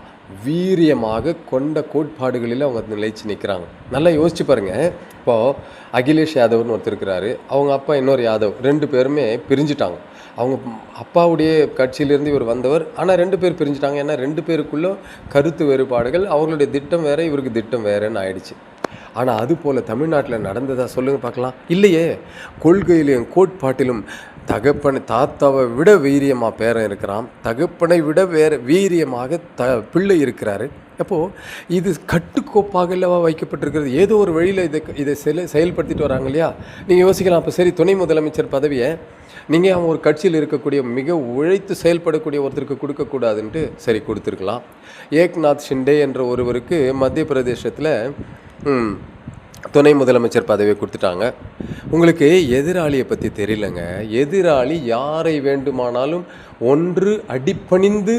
வீரியமாக கொண்ட கோட்பாடுகளில் அவங்க நிலைச்சு நிற்கிறாங்க. நல்லா யோசிச்சு பாருங்கள். இப்போது அகிலேஷ் யாதவ்னு ஒருத்தர் இருக்கிறாரு, அவங்க அப்பா இன்னொரு யாதவ், 2 பேருமே பிரிஞ்சுட்டாங்க. அவங்க அப்பாவுடைய கட்சியிலேருந்து இவர் வந்தவர், ஆனால் 2 பேர் பிரிஞ்சுட்டாங்க. ஏன்னா 2 பேருக்குள்ளே கருத்து வேறுபாடுகள், அவர்களுடைய திட்டம் வேறு, இவருக்கு திட்டம் வேறுன்னு ஆயிடுச்சு. ஆனால் அது போல் தமிழ்நாட்டில் நடந்ததா சொல்லுங்கள் பார்க்கலாம்? இல்லையே. கொள்கையிலும் கோட்பாட்டிலும் தாத்தாவை விட வீரியமாக பேரன் இருக்கிறான், தகப்பனை விட வீரியமாக பிள்ளை இருக்கிறாரு. அப்போது இது கட்டுக்கோப்பாக இல்லவா வைக்கப்பட்டிருக்கிறது? ஏதோ ஒரு வழியில் இதை செயல்படுத்திட்டு வராங்க இல்லையா? நீங்கள் யோசிக்கலாம், அப்போ சரி, துணை முதலமைச்சர் பதவியை நீங்கள் அவன் ஒரு கட்சியில் இருக்கக்கூடிய மிக உழைத்து செயல்படக்கூடிய ஒருத்தருக்கு கொடுக்கக்கூடாதுன்ட்டு சரி கொடுத்துருக்கலாம். ஏக்நாத் ஷிண்டே என்ற ஒருவருக்கு மத்திய பிரதேசத்தில் துணை முதலமைச்சர் பதவியை கொடுத்துட்டாங்க. உங்களுக்கு எதிராளியை பற்றி தெரியலங்க. எதிராளி யாரை வேண்டுமானாலும் ஒன்று அடிப்பணிந்து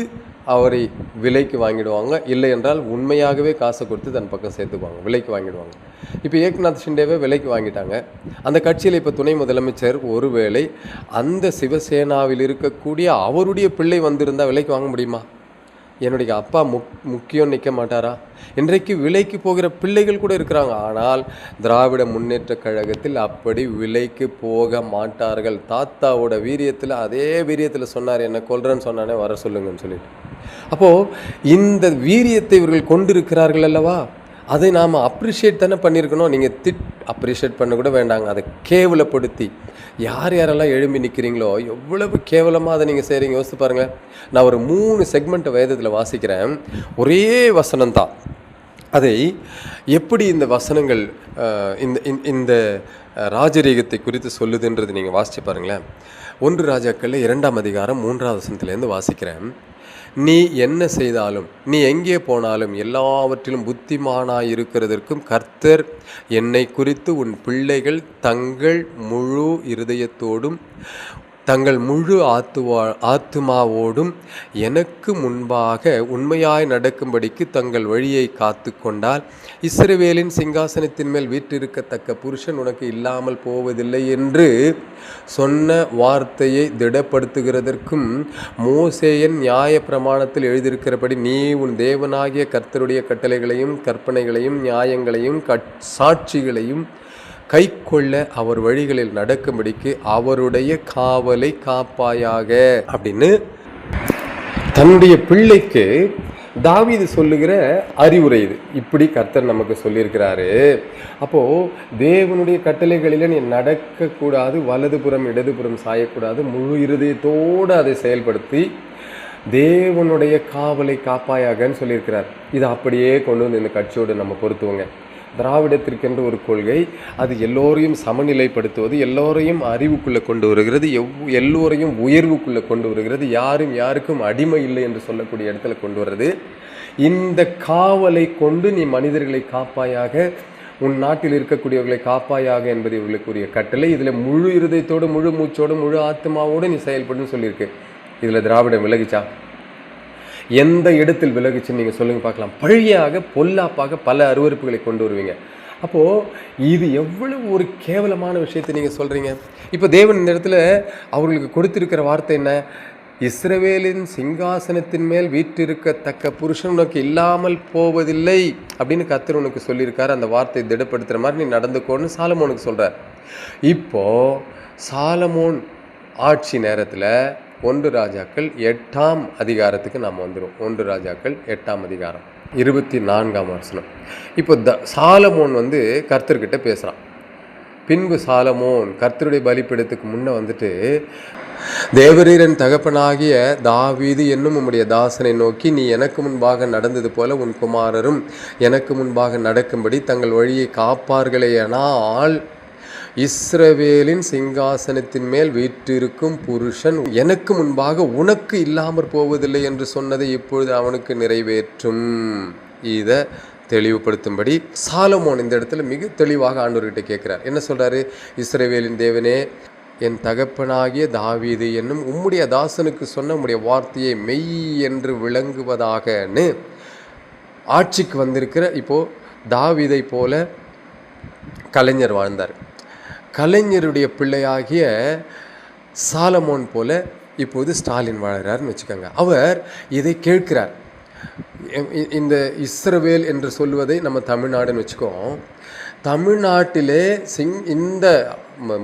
அவரை விலைக்கு வாங்கிடுவாங்க, இல்லை என்றால் உண்மையாகவே காசை கொடுத்து தன் பக்கம் சேர்த்துக்குவாங்க, விலைக்கு வாங்கிடுவாங்க. இப்போ ஏக்நாத் ஷிண்டேவை விலைக்கு வாங்கிட்டாங்க. அந்த கட்சியில் இப்போ துணை முதலமைச்சர் ஒருவேளை அந்த சிவசேனாவில் இருக்கக்கூடிய அவருடைய பிள்ளை வந்திருந்தால் விலைக்கு வாங்க முடியுமா? என்னுடைய அப்பா முக்கியம் நிற்க மாட்டாரா? இன்றைக்கு விலைக்கு போகிற பிள்ளைகள் கூட இருக்கிறாங்க. ஆனால் திராவிட முன்னேற்ற கழகத்தில் அப்படி விலைக்கு போக மாட்டார்கள். தாத்தாவோட வீரியத்தில், அதே வீரியத்தில் சொன்னார், என்னை கொல்றேன்னு சொன்னானே வர சொல்லுங்கன்னு சொல்லிட்டு. அப்போது இந்த வீரியத்தை இவர்கள் கொண்டிருக்கிறார்கள் அல்லவா, அதை நாம் அப்ரிஷியேட் தானே பண்ணியிருக்கணும். நீங்கள் அப்ரிஷியேட் பண்ண கூட வேண்டாங்க, அதை கேவலப்படுத்தி யார் யாரெல்லாம் எழும்பி நிற்கிறீங்களோ எவ்வளவு கேவலமாக அதை நீங்கள் செய்கிறீங்க யோசித்து பாருங்கள். நான் ஒரு 3 செக்மெண்ட்டை வேதத்தில் வாசிக்கிறேன், ஒரே வசனம் தான். அதை எப்படி இந்த வசனங்கள் இந்த ராஜரீகத்தை குறித்து சொல்லுதுன்றது நீங்கள் வாசித்து பாருங்களேன். 1 ராஜாக்களில் 2ஆம் அதிகாரம் 3ஆவது வசனத்துலேருந்து வாசிக்கிறேன். நீ என்ன செய்தாலும், நீ எங்கே போனாலும் எல்லாவற்றிலும் புத்திமானாய் இருக்கிறதற்கும் கர்த்தர் என்னை குறித்து உன் பிள்ளைகள் தங்கள் முழு இருதயத்தோடும் தங்கள் முழு ஆத்துமாவோடும் எனக்கு முன்பாக உண்மையாய் நடக்கும்படிக்கு தங்கள் வழியை காத்து கொண்டால் இஸ்ரவேலின் சிங்காசனத்தின் மேல் வீற்றிருக்கத்தக்க புருஷன் உனக்கு இல்லாமல் போவதில்லை என்று சொன்ன வார்த்தையை திடப்படுத்துகிறதற்கும் மோசேயின் நியாய பிரமாணத்தில் எழுதியிருக்கிறபடி நீ உன் தேவனாகிய கர்த்தருடைய கட்டளைகளையும் கற்பனைகளையும் நியாயங்களையும் சாட்சிகளையும் கை கொள்ள அவர் வழிகளில் நடக்கும்படிக்கு அவருடைய காவலை காப்பாயாக அப்படின்னு தன்னுடைய பிள்ளைக்கு தாவீது சொல்லுகிற அறிவுரை இது. இப்படி கர்த்தர் நமக்கு சொல்லியிருக்கிறாரு. அப்போது தேவனுடைய கட்டளைகளில் நீ நடக்கக்கூடாது, வலதுபுறம் இடதுபுறம் சாயக்கூடாது, முழு இருதயத்தோடு அதை செயல்படுத்தி தேவனுடைய காவலை காப்பாயாகன்னு சொல்லியிருக்கிறார். இதை அப்படியே கொண்டு வந்து இந்த கட்சியோடு நம்ம பொருத்துவோங்க. திராவிடத்திற்கென்று ஒரு கொள்கை, அது எல்லோரையும் சமநிலைப்படுத்துவது, எல்லோரையும் அறிவுக்குள்ளே கொண்டு வருகிறது, எல்லோரையும் உயர்வுக்குள்ளே கொண்டு வருகிறது, யாரும் யாருக்கும் அடிமை இல்லை என்று சொல்லக்கூடிய இடத்துல கொண்டு வர்றது. இந்த காவலை கொண்டு நீ மனிதர்களை காப்பாயாக, உன் நாட்டில் இருக்கக்கூடியவர்களை காப்பாயாக என்பது இவர்களுக்குரிய கட்டளை. இதில் முழு இருதயத்தோடு, முழு மூச்சோடு, முழு ஆத்மாவோடு நீ செயல்படுன்னு சொல்லியிருக்கு. இதில் திராவிடம் விலகிச்சா? எந்த இடத்தில் விலகுச்சுன்னு நீங்கள் சொல்லுங்கள் பார்க்கலாம். பழியாக பொல்லாப்பாக பல அருவருப்புகளை கொண்டு வருவீங்க. அப்போது இது எவ்வளவு ஒரு கேவலமான விஷயத்தை நீங்கள் சொல்கிறீங்க. இப்போ தேவன் இந்த இடத்துல அவர்களுக்கு கொடுத்திருக்கிற வார்த்தை என்ன? இஸ்ரவேலின் சிங்காசனத்தின் மேல் வீற்றிருக்கத்தக்க புருஷன் உனக்கு இல்லாமல் போவதில்லை அப்படின்னு கர்த்தர் உனக்கு சொல்லியிருக்காரு. அந்த வார்த்தையை திடப்படுத்துகிற மாதிரி நீ நடந்துக்கோன்னு சாலமோனுக்கு சொல்கிறார். இப்போது சாலமோன் ஆட்சி நேரத்தில் 1 ராஜாக்கள் 8ஆம் அதிகாரத்துக்கு நாம் வந்துடும். 1 ராஜாக்கள் 8ஆம் அதிகாரம் 24ஆம் வசனம். இப்போ சாலமோன் கர்த்தர்கிட்ட பேசுகிறான். பின்பு சாலமோன் கர்த்தருடைய பலிபீடத்துக்கு முன்னே வந்துட்டு, தேவரீரன் தகப்பனாகிய தாவீது என்னும் உம்முடைய தாசனை நோக்கி, நீ எனக்கு முன்பாக நடந்தது போல உன் குமாரரும் எனக்கு முன்பாக நடக்கும்படி தங்கள் வழியை காப்பார்களேயானால் இஸ்ரவேலின் சிங்காசனத்தின் மேல் வீற்றிருக்கும் புருஷன் எனக்கு முன்பாக உனக்கு இல்லாமற் போவதில்லை என்று சொன்னதை இப்பொழுது அவனுக்கு நிறைவேற்றும். இதை தெளிவுபடுத்தும்படி சாலமோன் இந்த இடத்துல மிக தெளிவாக ஆண்டவர்கிட்ட கேட்கிறார். என்ன சொல்றாரு? இஸ்ரவேலின் தேவனே, என் தகப்பனாகிய தாவீது என்னும் உம்முடைய தாசனுக்கு சொன்ன உம்முடைய வார்த்தையை மெய் என்று விளங்குவதாகன்னு ஆட்சிக்கு வந்திருக்கிற இப்போ தாவீதை போல கலைஞர் வாழ்ந்தார். கலைஞருடைய பிள்ளையாகிய சாலமோன் போல இப்போது ஸ்டாலின் வாழ்கிறார்னு வச்சுக்கோங்க. அவர் இதை கேட்கிறார். இந்த இஸ்ரவேல் என்று சொல்வதை நம்ம தமிழ்நாடுன்னு வச்சுக்கோம். தமிழ்நாட்டிலே இந்த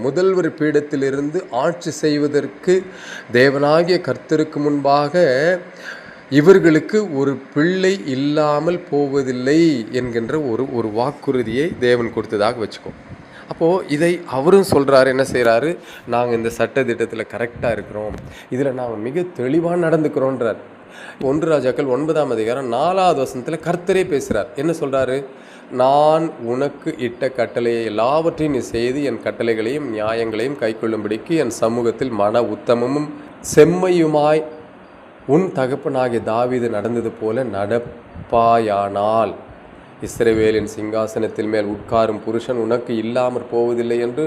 முதல்வர் பீடத்திலிருந்து ஆட்சி செய்வதற்கு தேவனாகிய கர்த்தருக்கு முன்பாக இவர்களுக்கு ஒரு பிள்ளை இல்லாமல் போவதில்லை என்கின்ற ஒரு வாக்குறுதியை தேவன் கொடுத்ததாக வச்சுக்கோம். அப்போது இதை அவரும் சொல்கிறாரு. என்ன செய்கிறாரு? நாங்கள் இந்த சட்ட திட்டத்தில் கரெக்டாக இருக்கிறோம், இதில் நாங்கள் மிக தெளிவாக நடந்துக்கிறோன்றார். 1 ராஜாக்கள் 9ஆம் அதிகாரம் 4ஆவது வசனத்தில் கர்த்தரே பேசுகிறார். என்ன சொல்கிறாரு? நான் உனக்கு இட்ட கட்டளையை எல்லாவற்றையும் நீ செய்து என் கட்டளைகளையும் நியாயங்களையும் கைக்கொள்ளும்படிக்கு என் சமூகத்தில் மன உத்தமமும் செம்மையுமாய் உன் தகப்பனாகிய தாவீது நடந்தது போல நடப்பாயானால் இஸ்ரவேலின் சிங்காசனத்தில் மேல் உட்காரும் புருஷன் உனக்கு இல்லாமற் போவதில்லை என்று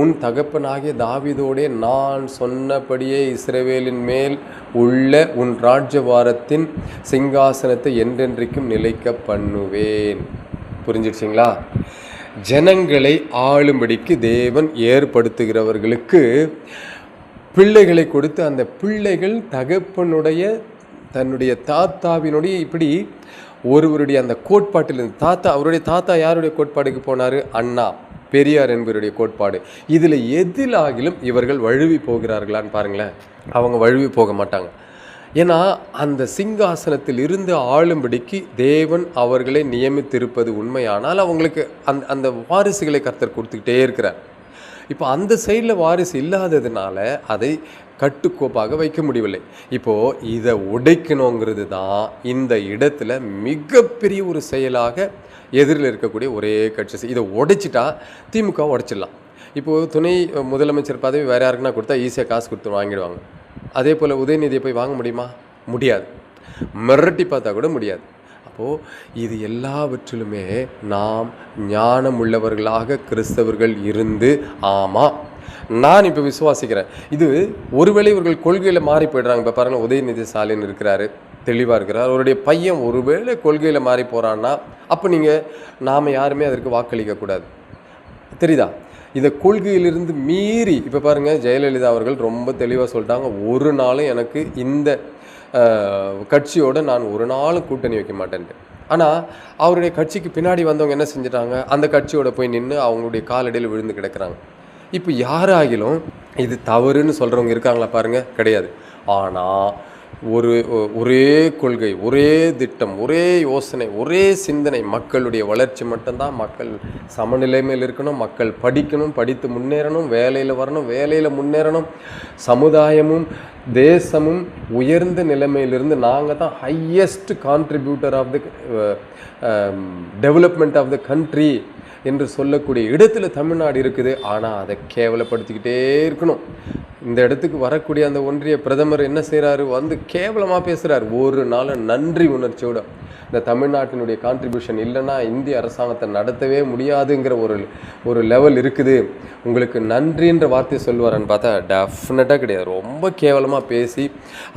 உன் தகப்பனாகிய தாவீதோடே நான் சொன்னபடியே இஸ்ரவேலின் மேல் உள்ள உன் ராஜ்யபாரத்தின் சிங்காசனத்தை என்றென்றைக்கும் நிலைக்க பண்ணுவேன். புரிஞ்சிடுச்சிங்களா? ஜனங்களை ஆளும்படிக்கு தேவன் ஏற்படுத்துகிறவர்களுக்கு பிள்ளைகளை கொடுத்து அந்த பிள்ளைகள் தகப்பனுடைய தன்னுடைய தாத்தாவினுடைய இப்படி ஒருவருடைய அந்த கோட்பாட்டிலிருந்து அவருடைய தாத்தா யாருடைய கோட்பாடுக்கு போனார்? அண்ணா பெரியார் என்பவருடைய கோட்பாடு. இதில் எதிலாகிலும் இவர்கள் வழுவி போகிறார்களான்னு பாருங்களேன். அவங்க வழுவி போக மாட்டாங்க. ஏன்னா அந்த சிங்காசனத்தில் இருந்து ஆளும்படிக்கு தேவன் அவர்களை நியமித்திருப்பது உண்மையானால் அவங்களுக்கு அந்த வாரிசுகளை கர்த்தர் கொடுத்துக்கிட்டே இருக்கிறார். இப்போ அந்த சைடில் வாரிசு இல்லாததுனால அதை கட்டுக்கோப்பாக வைக்க முடியவில்லை. இப்போது இதை உடைக்கணுங்கிறது தான் இந்த இடத்துல மிகப்பெரிய ஒரு செயலாக எதிரில் இருக்கக்கூடிய ஒரே கட்சி. இதை உடைச்சிட்டா திமுக உடைச்சிடலாம். இப்போது துணை முதலமைச்சர் பதவி வேறு யாருக்குன்னா கொடுத்தா ஈஸியாக காசு கொடுத்து வாங்கிடுவாங்க. அதே போல் உதயநிதியை போய் வாங்க முடியுமா? முடியாது. மிரட்டி பார்த்தா கூட முடியாது. அப்போது இது எல்லாவற்றிலுமே நாம் ஞானம் உள்ளவர்களாக கிறிஸ்தவர்கள் இருந்து, ஆமாம் நான் இப்போ விசுவாசிக்கிறேன், இது ஒருவேளை இவர்கள் கொள்கையில் மாறி போய்ட்றாங்க. இப்போ பாருங்கள், உதயநிதி ஸ்டாலின் இருக்கிறாரு, தெளிவாக இருக்கிறார். அவருடைய பையன் ஒருவேளை கொள்கையில் மாறி போகிறான்னா அப்போ நாம் யாருமே அதற்கு வாக்களிக்கக்கூடாது. தெரியுதா? இந்த கொள்கையிலிருந்து மீறி இப்போ பாருங்கள், ஜெயலலிதா அவர்கள் ரொம்ப தெளிவாக சொல்லிட்டாங்க, ஒரு நாளும் எனக்கு இந்த கட்சியோடு நான் ஒரு நாளும் கூட்டணி வைக்க மாட்டேன்ட்டு. ஆனால் அவருடைய கட்சிக்கு பின்னாடி வந்தவங்க என்ன செஞ்சிட்டாங்க? அந்த கட்சியோட போய் நின்று அவங்களுடைய காலடியில் விழுந்து கிடக்கிறாங்க. இப்போ யாராகிலும் இது தவறுன்னு சொல்கிறவங்க இருக்காங்களா பாருங்கள்? கிடையாது. ஆனால் ஒரே கொள்கை, ஒரே திட்டம், ஒரே யோசனை, ஒரே சிந்தனை, மக்களுடைய வளர்ச்சி மட்டும்தான். மக்கள் சமநிலைமையில் இருக்கணும், மக்கள் படிக்கணும், படித்து முன்னேறணும், வேலையில் வரணும், வேலையில் முன்னேறணும், சமுதாயமும் தேசமும் உயர்ந்த நிலைமையிலிருந்து நாங்கள் தான் highest contributor of the development of the country என்று சொல்லக்கூடிய இடத்துல தமிழ்நாடு இருக்குது. ஆனால் அதை கேவலப்படுத்திக்கிட்டே இருக்கணும். இந்த இடத்துக்கு வரக்கூடிய அந்த ஒன்றிய பிரதமர் என்ன செய்கிறாரு? வந்து கேவலமாக பேசுகிறார். ஒரு நாள் நன்றி உணர்ச்சியோட இந்த தமிழ்நாட்டினுடைய கான்ட்ரிபியூஷன் இல்லைன்னா இந்திய அரசாங்கத்தை நடத்தவே முடியாதுங்கிற ஒரு லெவல் இருக்குது, உங்களுக்கு நன்றின்ற வார்த்தையை சொல்லுவாரான்னு பார்த்தா டெஃபினட்டாக கிடையாது. ரொம்ப கேவலமாக பேசி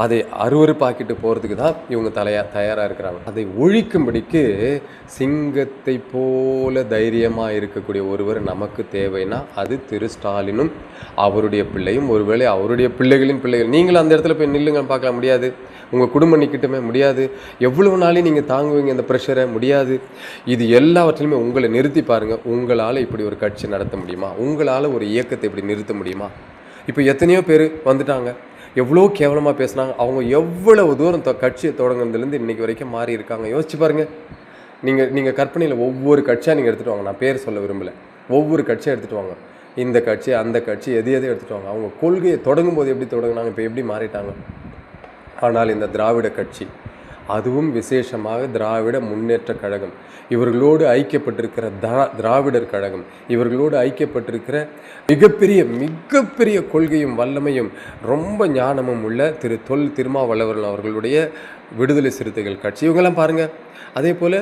அதை அருவருப்பாக்கிட்டு போகிறதுக்கு தான் இவங்க தயாராக இருக்கிறாங்க. அதை ஒழிக்கும்படிக்கு சிங்கத்தை போல தைரியமாக இருக்கக்கூடிய ஒருவர் நமக்கு தேவைன்னா அது திரு ஸ்டாலினும் அவருடைய பிள்ளையும், ஒருவேளை அவருடைய பிள்ளைகளின் பிள்ளைகள். நீங்களும் அந்த இடத்துல போய் நில்லுங்கன்னு பார்க்கலாம், முடியாது. உங்கள் குடும்பம் நிற்கட்டுமே, முடியாது. எவ்வளவு நாளையும் நீங்கள் தாங்குவீங்க இந்த ப்ரெஷரை? முடியாது. இது எல்லாவற்றிலுமே உங்களை நிறுத்தி பாருங்கள். உங்களால் இப்படி ஒரு கட்சி நடத்த முடியுமா? உங்களால் ஒரு இயக்கத்தை இப்படி நிறுத்த முடியுமா? இப்போ எத்தனையோ பேர் வந்துட்டாங்க, எவ்வளோ கேவலமாக பேசுனாங்க. அவங்க எவ்வளவு தூரம் கட்சியை தொடங்குறதுலேருந்து இன்றைக்கி வரைக்கும் மாறி இருக்காங்க. யோசிச்சு பாருங்கள். நீங்கள் கற்பனையில் ஒவ்வொரு கட்சியாக நீங்கள் எடுத்துகிட்டு வாங்க. நான் பேர் சொல்ல விரும்பலை. ஒவ்வொரு கட்சியாக எடுத்துகிட்டு வாங்க. இந்த கட்சி அந்த கட்சி எதை எடுத்துகிட்டு வாங்க. அவங்க கொள்கையை தொடங்கும் போது எப்படி தொடங்கினாங்க, இப்போ எப்படி மாறிட்டாங்க. ஆனால் இந்த திராவிட கட்சி, அதுவும் விசேஷமாக திராவிட முன்னேற்ற கழகம், இவர்களோடு ஐக்கியப்பட்டிருக்கிற திராவிடர் கழகம், இவர்களோடு ஐக்கியப்பட்டிருக்கிற மிகப்பெரிய கொள்கையும் வல்லமையும் ரொம்ப ஞானமும் உள்ள திரு தொல் திருமாவளவன் அவர்களுடைய விடுதலை சிறுத்தைகள் கட்சி, இவங்கெல்லாம் பாருங்கள். அதே போல்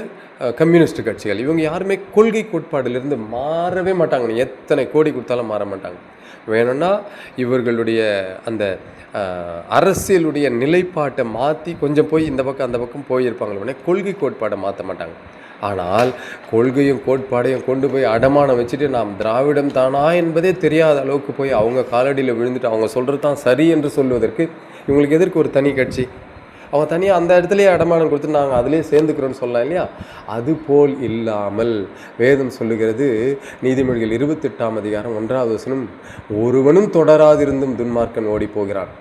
கம்யூனிஸ்ட் கட்சிகள், இவங்க யாருமே கொள்கை கோட்பாடிலிருந்து மாறவே மாட்டாங்க. எத்தனை கோடி கொடுத்தாலும் மாற மாட்டாங்க. வேணும்னா இவர்களுடைய அந்த அரசியலுடைய நிலைப்பாட்டை மாற்றி கொஞ்சம் போய் இந்த பக்கம் அந்த பக்கம் போயிருப்பாங்களே, கொள்கை கோட்பாடை மாற்ற மாட்டாங்க. ஆனால் கொள்கையும் கோட்பாடையும் கொண்டு போய் அடமானம் வச்சுட்டு நாம் திராவிடம் தானா என்பதே தெரியாத அளவுக்கு போய் அவங்க காலடியில் விழுந்துட்டு அவங்க சொல்கிறது தான் சரி என்று சொல்வதற்கு இவங்களுக்கு எதற்கு ஒரு தனி கட்சி? அவங்க தனியாக அந்த இடத்துலையே அடமானம் கொடுத்து நாங்கள் அதிலே சேர்ந்துக்கிறோன்னு சொல்லலாம் இல்லையா? அதுபோல் இல்லாமல் வேதம் சொல்லுகிறது, நீதிமொழிகள் 28ஆம் அதிகாரம் 1வது வசனம், ஒருவனும் தொடராதிருந்தும் துன்மார்க்கன் ஓடி போகிறான்.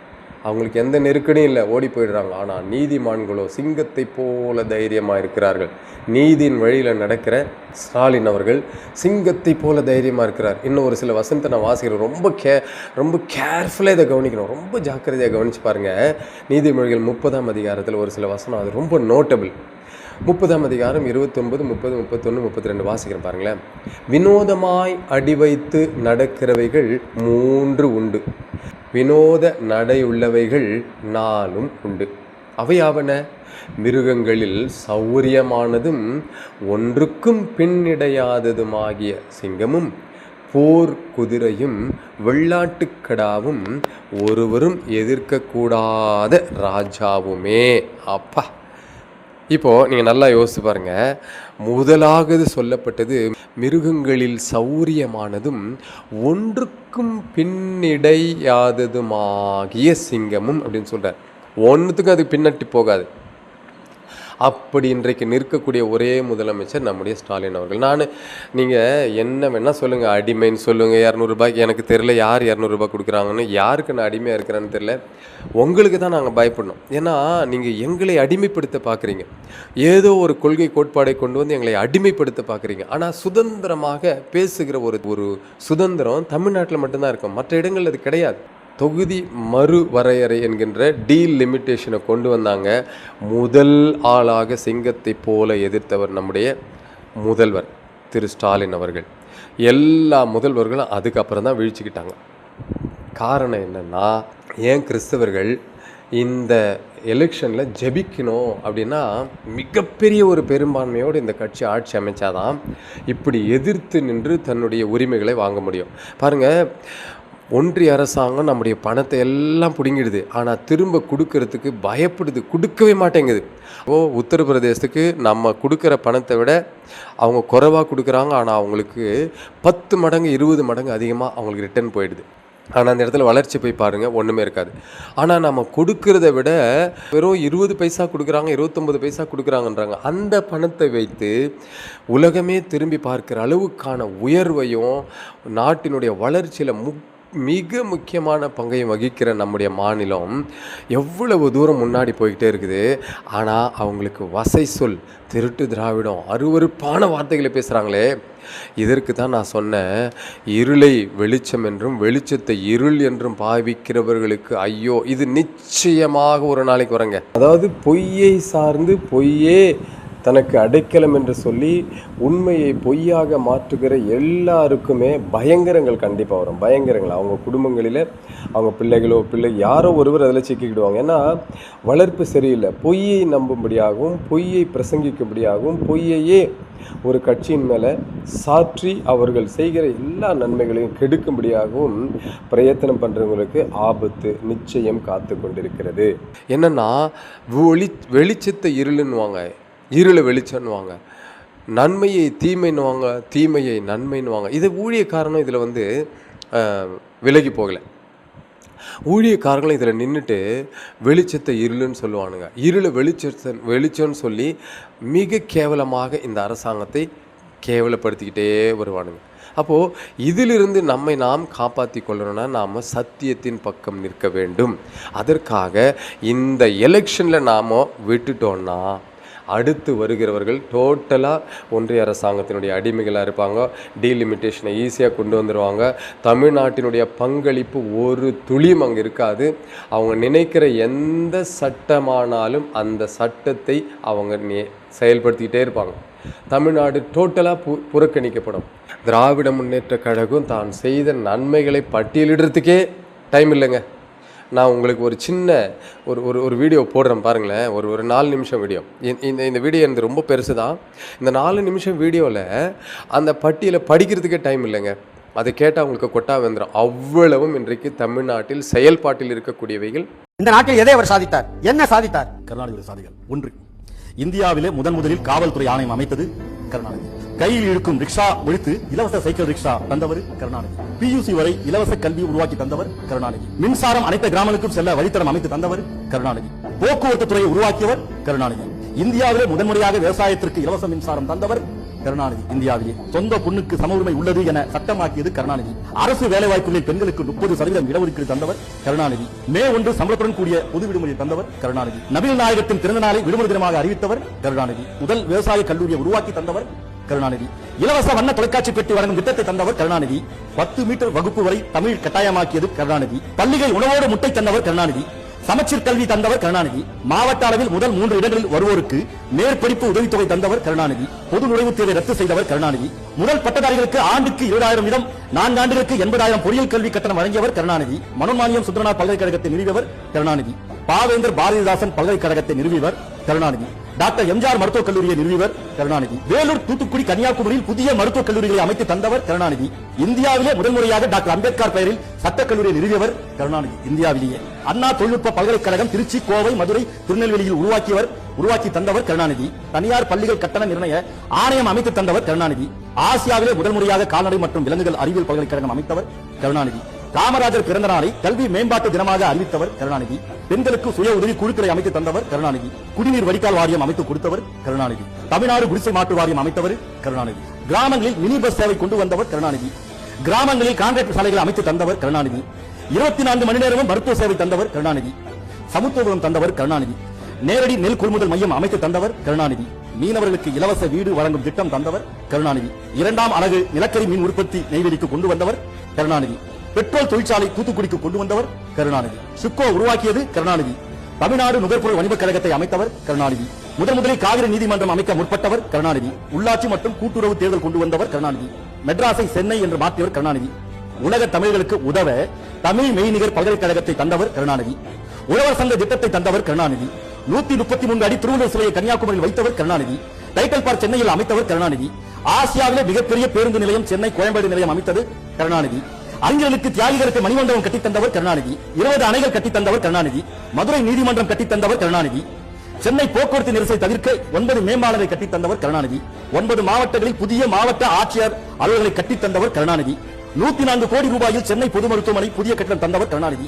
அவங்களுக்கு எந்த நெருக்கடியும் இல்லை, ஓடி போயிடுறாங்க. ஆனால் நீதிமான்களோ சிங்கத்தை போல தைரியமாக இருக்கிறார்கள். நீதியின் வழியில் நடக்கிற ஸ்டாலின் அவர்கள் சிங்கத்தை போல தைரியமாக இருக்கிறார். இன்னும் ஒரு சில வசனத்தை நான் வாசிக்கிறேன். ரொம்ப கேர்ஃபுல்லாக இதை கவனிக்கணும், ரொம்ப ஜாக்கிரதையாக கவனித்து பாருங்கள். நீதிமொழிகள் 30ஆம் அதிகாரத்தில் ஒரு சில வசனம், அது ரொம்ப நோட்டபிள். 30ஆம் அதிகாரம் 29, 30, 31, 32 வாசிக்கிறேன் பாருங்களேன். வினோதமாய் அடி வைத்து நடக்கிறவைகள் 3 உண்டு, வினோத நடையுள்ளவைகள் 4 உண்டு. அவையாவன, மிருகங்களில் சௌரியமானதும் ஒன்றுக்கும் பின்னிடையாததுமாகிய சிங்கமும் போர் குதிரையும் வெள்ளாட்டுக்கடாவும் ஒருவரும் எதிர்க்கக்கூடாத ராஜாவுமே. அப்பா, இப்போது நீங்கள் நல்லா யோசித்து பாருங்கள். முதலாவது சொல்லப்பட்டது மிருகங்களில் சௌரியமானதும் ஒன்றுக்கும் பின்னிடையாததுமாகிய சிங்கமும் அப்படின்னு சொல்கிறார். ஒன்றுத்துக்கும் அது பின்னட்டி போகாது. அப்படி இன்றைக்கு நிற்கக்கூடிய ஒரே முதலமைச்சர் நம்முடைய ஸ்டாலின் அவர்கள். நீங்கள் என்ன வேணால் சொல்லுங்கள், அடிமைன்னு சொல்லுங்கள், 200 ரூபாய்க்கு எனக்கு தெரியல யார் 200 ரூபாய் கொடுக்குறாங்கன்னு, யாருக்கு நான் அடிமையாக இருக்கிறேன்னு தெரியல. உங்களுக்கு தான் நாங்கள் பயப்படணும். ஏன்னா நீங்கள் எங்களை அடிமைப்படுத்த பார்க்குறீங்க, ஏதோ ஒரு கொள்கை கோட்பாடை கொண்டு வந்து எங்களை அடிமைப்படுத்த பார்க்குறீங்க. ஆனால் சுதந்திரமாக பேசுகிற ஒரு சுதந்திரம் தமிழ்நாட்டில் மட்டும்தான் இருக்கும், மற்ற இடங்களில் அது கிடையாது. தொகுதி மறு வரையறை என்கின்ற டீலிமிட்டேஷனை கொண்டு வந்தாங்க. முதல் ஆளாக சிங்கத்தை போல எதிர்த்தவர் நம்முடைய முதல்வர் திரு ஸ்டாலின் அவர்கள். எல்லா முதல்வர்களும் அதுக்கப்புறம் தான் வீழ்ச்சிக்கிட்டாங்க. காரணம் என்னென்னா, ஏன் கிறிஸ்தவர்கள் இந்த எலெக்ஷனில் ஜெபிக்கணும் அப்படின்னா, மிகப்பெரிய ஒரு பெரும்பான்மையோடு இந்த கட்சி ஆட்சி அமைச்சாதான் இப்படி எதிர்த்து நின்று தன்னுடைய உரிமைகளை வாங்க முடியும். பாருங்கள், ஒன்றிய அரசாங்கம் நம்முடைய பணத்தை எல்லாம் பிடுங்கிடுது, ஆனால் திரும்ப கொடுக்கறதுக்கு பயப்படுது, கொடுக்கவே மாட்டேங்குது. உத்தரப்பிரதேசத்துக்கு நம்ம கொடுக்குற பணத்தை விட அவங்க குறைவாக கொடுக்குறாங்க, ஆனால் அவங்களுக்கு 10 மடங்கு 20 மடங்கு அதிகமாக அவங்களுக்கு ரிட்டர்ன் போயிடுது. ஆனால் அந்த இடத்துல வளர்ச்சி போய் பாருங்கள், ஒன்றுமே இருக்காது. ஆனால் நம்ம கொடுக்கறத விட வெறும் 20 பைசா கொடுக்குறாங்க, 29 பைசா கொடுக்குறாங்கன்றாங்க. அந்த பணத்தை வைத்து உலகமே திரும்பி பார்க்குற அளவுக்கான உயர்வையும் நாட்டினுடைய வளர்ச்சியில் மிக முக்கியமான பங்கையும் வகிக்கிற நம்முடைய மாநிலம் எவ்வளவு தூரம் முன்னாடி போய்கிட்டே இருக்குது. ஆனால் அவங்களுக்கு வசை சொல், திருட்டு திராவிடம், அருவருப்பான வார்த்தைகளை பேசுகிறாங்களே. இதற்கு தான் நான் சொன்னேன், இருளை வெளிச்சம் என்றும் வெளிச்சத்தை இருள் என்றும் பாவிக்கிறவர்களுக்கு ஐயோ, இது நிச்சயமாக ஒரு நாளைக்கு வரங்க. அதாவது பொய்யை சார்ந்து பொய்யே தனக்கு அடைக்கலம் என்று சொல்லி உண்மையை பொய்யாக மாற்றுகிற எல்லாருக்குமே பயங்கரங்கள் கண்டிப்பாக வரும். பயங்கரங்கள் அவங்க குடும்பங்களில் அவங்க பிள்ளை யாரோ ஒருவர் அதில் சிக்கிக்கிடுவாங்க. ஏன்னா வளர்ப்பு சரியில்லை. பொய்யை நம்பும்படியாகவும் பொய்யை பிரசங்கிக்கும்படியாகவும் பொய்யையே ஒரு கட்சியின் மேலே சாற்றி அவர்கள் செய்கிற எல்லா நன்மைகளையும் கெடுக்கும்படியாகவும் பிரயத்தனம் பண்ணுறவங்களுக்கு ஆபத்து நிச்சயம் காத்து கொண்டிருக்கிறது. என்னென்னா, வெளிச்சத்தை இருளுன்னுவாங்க, இருளை வெளிச்சன்னுவாங்க, நன்மையை தீமைன்னுவாங்க, தீமையை நன்மைன்னுவாங்க. இது ஊழியக்காரனும் இதில் விலகி போகலை. ஊழியக்காரங்களும் இதில் நின்றுட்டு வெளிச்சத்தை இருளுன்னு சொல்லுவானுங்க, இருளை வெளிச்சம்னு சொல்லி மிக கேவலமாக இந்த அரசாங்கத்தை கேவலப்படுத்திக்கிட்டே வருவானுங்க. அப்போது இதிலிருந்து நம்மை நாம் காப்பாற்றி கொள்ளணும்னா நாம் சத்தியத்தின் பக்கம் நிற்க வேண்டும். அதற்காக இந்த எலெக்ஷனில் நாம் விட்டுட்டோன்னா அடுத்து வருகிறவர்கள் டோட்டலாக ஒன்றிய அரசாங்கத்தினுடைய அடிமைகளாக இருப்பாங்க. டீலிமிட்டேஷனை ஈஸியாக கொண்டு வந்துடுவாங்க. தமிழ்நாட்டினுடைய பங்களிப்பு ஒரு துளியும் அங்கே இருக்காது. அவங்க நினைக்கிற எந்த சட்டமானாலும் அந்த சட்டத்தை அவங்க செயல்படுத்திக்கிட்டே இருப்பாங்க. தமிழ்நாடு டோட்டலாக புறக்கணிக்கப்படும். திராவிட முன்னேற்ற கழகம் தான் செய்த நன்மைகளை பட்டியலிடுறதுக்கே டைம் இல்லைங்க. நான் உங்களுக்கு ஒரு சின்ன ஒரு வீடியோ போடுறேன் பாருங்களேன், ஒரு 4 நிமிஷம் வீடியோ. இந்த வீடியோ எனக்கு ரொம்ப பெருசு தான். இந்த 4 நிமிஷம் வீடியோவில் அந்த பட்டியலை படிக்கிறதுக்கே டைம் இல்லைங்க. அதை கேட்டால் உங்களுக்கு கொட்டா வந்துடும். அவ்வளவும் இன்றைக்கு தமிழ்நாட்டில் செயல்பாட்டில் இருக்கக்கூடியவைகள். இந்த நாட்டில் எதை அவர் சாதித்தார்? என்ன சாதித்தார்? கருணாநிதி சாதிகள். 1, இந்தியாவிலே முதலில் காவல்துறை ஆணையம் அமைத்தது கருணாநிதி. கையில் இழுக்கும் ரிக்ஷா ஒழித்து இலவச சைக்கிள் ரிக்ஷா தந்தவர் கருணாநிதி. PUC வரை இலவச கல்வி உருவாக்கி தந்தவர் கருணாநிதி. மின்சாரம் அனைத்து கிராமங்களுக்கும் செல்ல வழித்தடம் அமைத்து தந்தவர் கருணாநிதி. போக்குவரத்து துறையை உருவாக்கியவர் கருணாநிதி. இந்தியாவிலே முதன்முறையாக விவசாயத்திற்கு இலவச மின்சாரம் தந்தவர் கருணாநிதி. இந்தியாவிலே சொந்த பொண்ணுக்கு சம உரிமை உள்ளது என சட்டமாக்கியது கருணாநிதி. அரசு வேலைவாய்ப்புகளில் பெண்களுக்கு 30% இடஒதுக்கீடு தந்தவர் கருணாநிதி. மே 1 சம்பளத்துடன் கூடிய பொது விடுமுறை தந்தவர் கருணாநிதி. நபிகள் நாயகத்தின் பிறந்த நாளை விடுமுறை தினமாக அறிவித்தவர் கருணாநிதி. முதல் விவசாய கல்லூரியை உருவாக்கி தந்தவர் கருணாநிதி. இலவச வண்ண தொலைக்காட்சி பெட்டி வழங்கும் திட்டத்தை தந்தவர் கருணாநிதி. 10 மீட்டர் வகுப்பு வரை தமிழ் கட்டாயமாக்கியது கருணாநிதி. பள்ளிகள் உணவோடு முட்டை தந்தவர் கருணாநிதி. சமச்சீர் கல்வி தந்தவர் கருணாநிதி. மாவட்ட அளவில் முதல் 3 இடங்களில் வருவோருக்கு மேற்படிப்பு உதவித்தொகை தந்தவர் கருணாநிதி. பொது நுழைவுத் தேர்வை ரத்து செய்தவர் கருணாநிதி. முதல் பட்டதாரிகளுக்கு ஆண்டுக்கு 20,000 வீதம், 4 ஆண்டுகளுக்கு 80,000 பொறியியல் கல்வி கட்டணம் வழங்கியவர் கருணாநிதி. மனோன்மானியம் சுந்தரநாத் பல்கலைக்கழகத்தை நிறுவியவர் கருணாநிதி. பாவேந்தர் பாரதிதாசன் பல்கலைக்கழகத்தை நிறுவியவர் கருணாநிதி. டாக்டர் எம்ஜிஆர் மருத்துவக் கல்லூரியை நிறுவியவர் கருணாநிதி. வேலூர், தூத்துக்குடி, கன்னியாகுமரியில் புதிய மருத்துவக் கல்லூரிகளை அமைத்து தந்தவர் கருணாநிதி. இந்தியாவிலே முதன்முறையாக டாக்டர் அம்பேத்கர் பெயரில் சட்டக் கல்லூரியை நிறுவியவர் கருணாநிதி. இந்தியாவிலேயே அண்ணா தொழில்நுட்ப பல்கலைக்கழகம் திருச்சி, கோவை, மதுரை, திருநெல்வேலியில் உருவாக்கி தந்தவர் கருணாநிதி. தனியார் பள்ளிகள் கட்டண நிர்ணய ஆணையம் அமைத்து தந்தவர் கருணாநிதி. ஆசியாவிலே முதன்முறையாக கால்நடை மற்றும் விலங்குகள் அறிவியல் பல்கலைக்கழகம் அமைத்தவர் கருணாநிதி. காமராஜர் பிறந்த நாளை கல்வி மேம்பாட்டு தினமாக அறிவித்தவர் கருணாநிதி. பெண்களுக்கு சுய உதவி குழுக்களை அமைத்து தந்தவர் கருணாநிதி. குடிநீர் வடிகால் வாரியம் அமைத்து கொடுத்தவர் கருணாநிதி. தமிழ்நாடு குடிசை மாற்று வாரியம் அமைத்தவர் கருணாநிதி. கிராமங்களில் மினி பஸ் சேவை கொண்டு வந்தவர் கருணாநிதி. கிராமங்களில் கான்ட்ராக்ட் சாலைகளை அமைத்து தந்தவர் கருணாநிதி. 24 மணி நேரமும் மருத்துவ சேவை தந்தவர் கருணாநிதி. சமத்துவம் தந்தவர் கருணாநிதி. நேரடி நெல் கொள்முதல் மையம் அமைத்து தந்தவர் கருணாநிதி. மீனவர்களுக்கு இலவச வீடு வழங்கும் திட்டம் தந்தவர் கருணாநிதி. 2ஆம் அலகு நிலக்கரி மீன் உற்பத்தி நெய்வேலிக்கு கொண்டு வந்தவர் கருணாநிதி. பெட்ரோல் தொழிற்சாலை தூத்துக்குடிக்கு கொண்டு வந்தவர் கருணாநிதி. சுக்கோ உருவாக்கியது கருணாநிதி. தமிழ்நாடு நுகர்பொருள் வணிகக் கழகத்தை அமைத்தவர் கருணாநிதி. முதலில் காவிரி நீதிமன்றம் அமைக்க முற்பட்டவர் கருணாநிதி. உள்ளாட்சி மற்றும் கூட்டுறவு தேர்தல் கொண்டு வந்தவர் கருணாநிதி. மெட்ராஸை சென்னை என்று மாற்றியவர் கருணாநிதி. உலக தமிழர்களுக்கு உதவ தமிழ் மெய்நிகர் பல்கலைக்கழகத்தை தந்தவர் கருணாநிதி. உழவர் சங்க திட்டத்தை தந்தவர் கருணாநிதி. 133 அடி திருவள்ளுவர் சிலையை கன்னியாகுமரியில் வைத்தவர் கருணாநிதி. டைட்டில் பார்க் சென்னையில் அமைத்தவர் கருணாநிதி. ஆசியாவிலே மிகப்பெரிய பேருந்து நிலையம் சென்னை கோயம்பேடு நிலையம் அமைத்தது கருணாநிதி. அறிஞர்களுக்கு தியாகிகளுக்கு மணிமண்டபம் கட்டித் தந்தவர் கருணாநிதி. 20 அணைகள் கட்டித் தந்தவர் கருணாநிதி. மதுரை நீதிமன்றம் கட்டித் தந்தவர் கருணாநிதி. சென்னை போக்குவரத்து நெரிசலை தவிர்க்க 9 மேம்பாலங்களை கட்டித் தந்தவர் கருணாநிதி. 9 மாவட்டங்களில் புதிய மாவட்ட ஆட்சியர் அலுவலர்களை கட்டித் தந்தவர் கருணாநிதி. 104 கோடி ரூபாயில் சென்னை பொது மருத்துவமனை புதிய கட்டடம் தந்தவர் கருணாநிதி.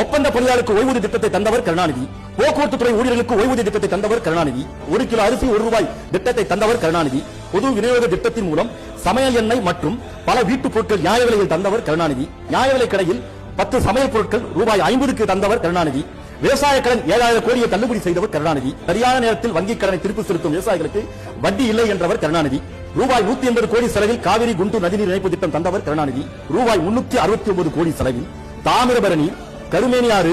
ஒப்பந்த பணியாளருக்கு ஓய்வூதிய திட்டத்தை தந்தவர் கருணாநிதி. போக்குவரத்து துறை ஊழியர்களுக்கு ஓய்வூதிய திட்டத்தை தந்தவர் கருணாநிதி. 1 கிலோ அரிசி 1 ரூபாய் திட்டத்தை தந்தவர் கருணாநிதி. பொது விநியோக திட்டத்தின் மூலம் சமையல் எண்ணெய் மற்றும் பல வீட்டுப் பொருட்கள் நியாய விலையில் தந்தவர் கருணாநிதி. நியாய விலை கடையில் 10 சமையல் பொருட்கள் ரூபாய் 50க்கு தந்தவர் கருணாநிதி. விவசாய கடன் 7000 கோடியை தள்ளுபடி செய்தவர் கருணாநிதி. சரியான நேரத்தில் வங்கிக் கடனை திருப்பி செலுத்தும் விவசாயிகளுக்கு வட்டி இல்லை என்றவர் கருணாநிதி. ரூபாய் 180 கோடி செலவில் காவிரி குண்டூர் நதிநீர் இணைப்பு திட்டம் தந்தவர் கருணாநிதி. ரூபாய் 369 கோடி செலவில் தாமிரபரணி, கருமேனியாறு,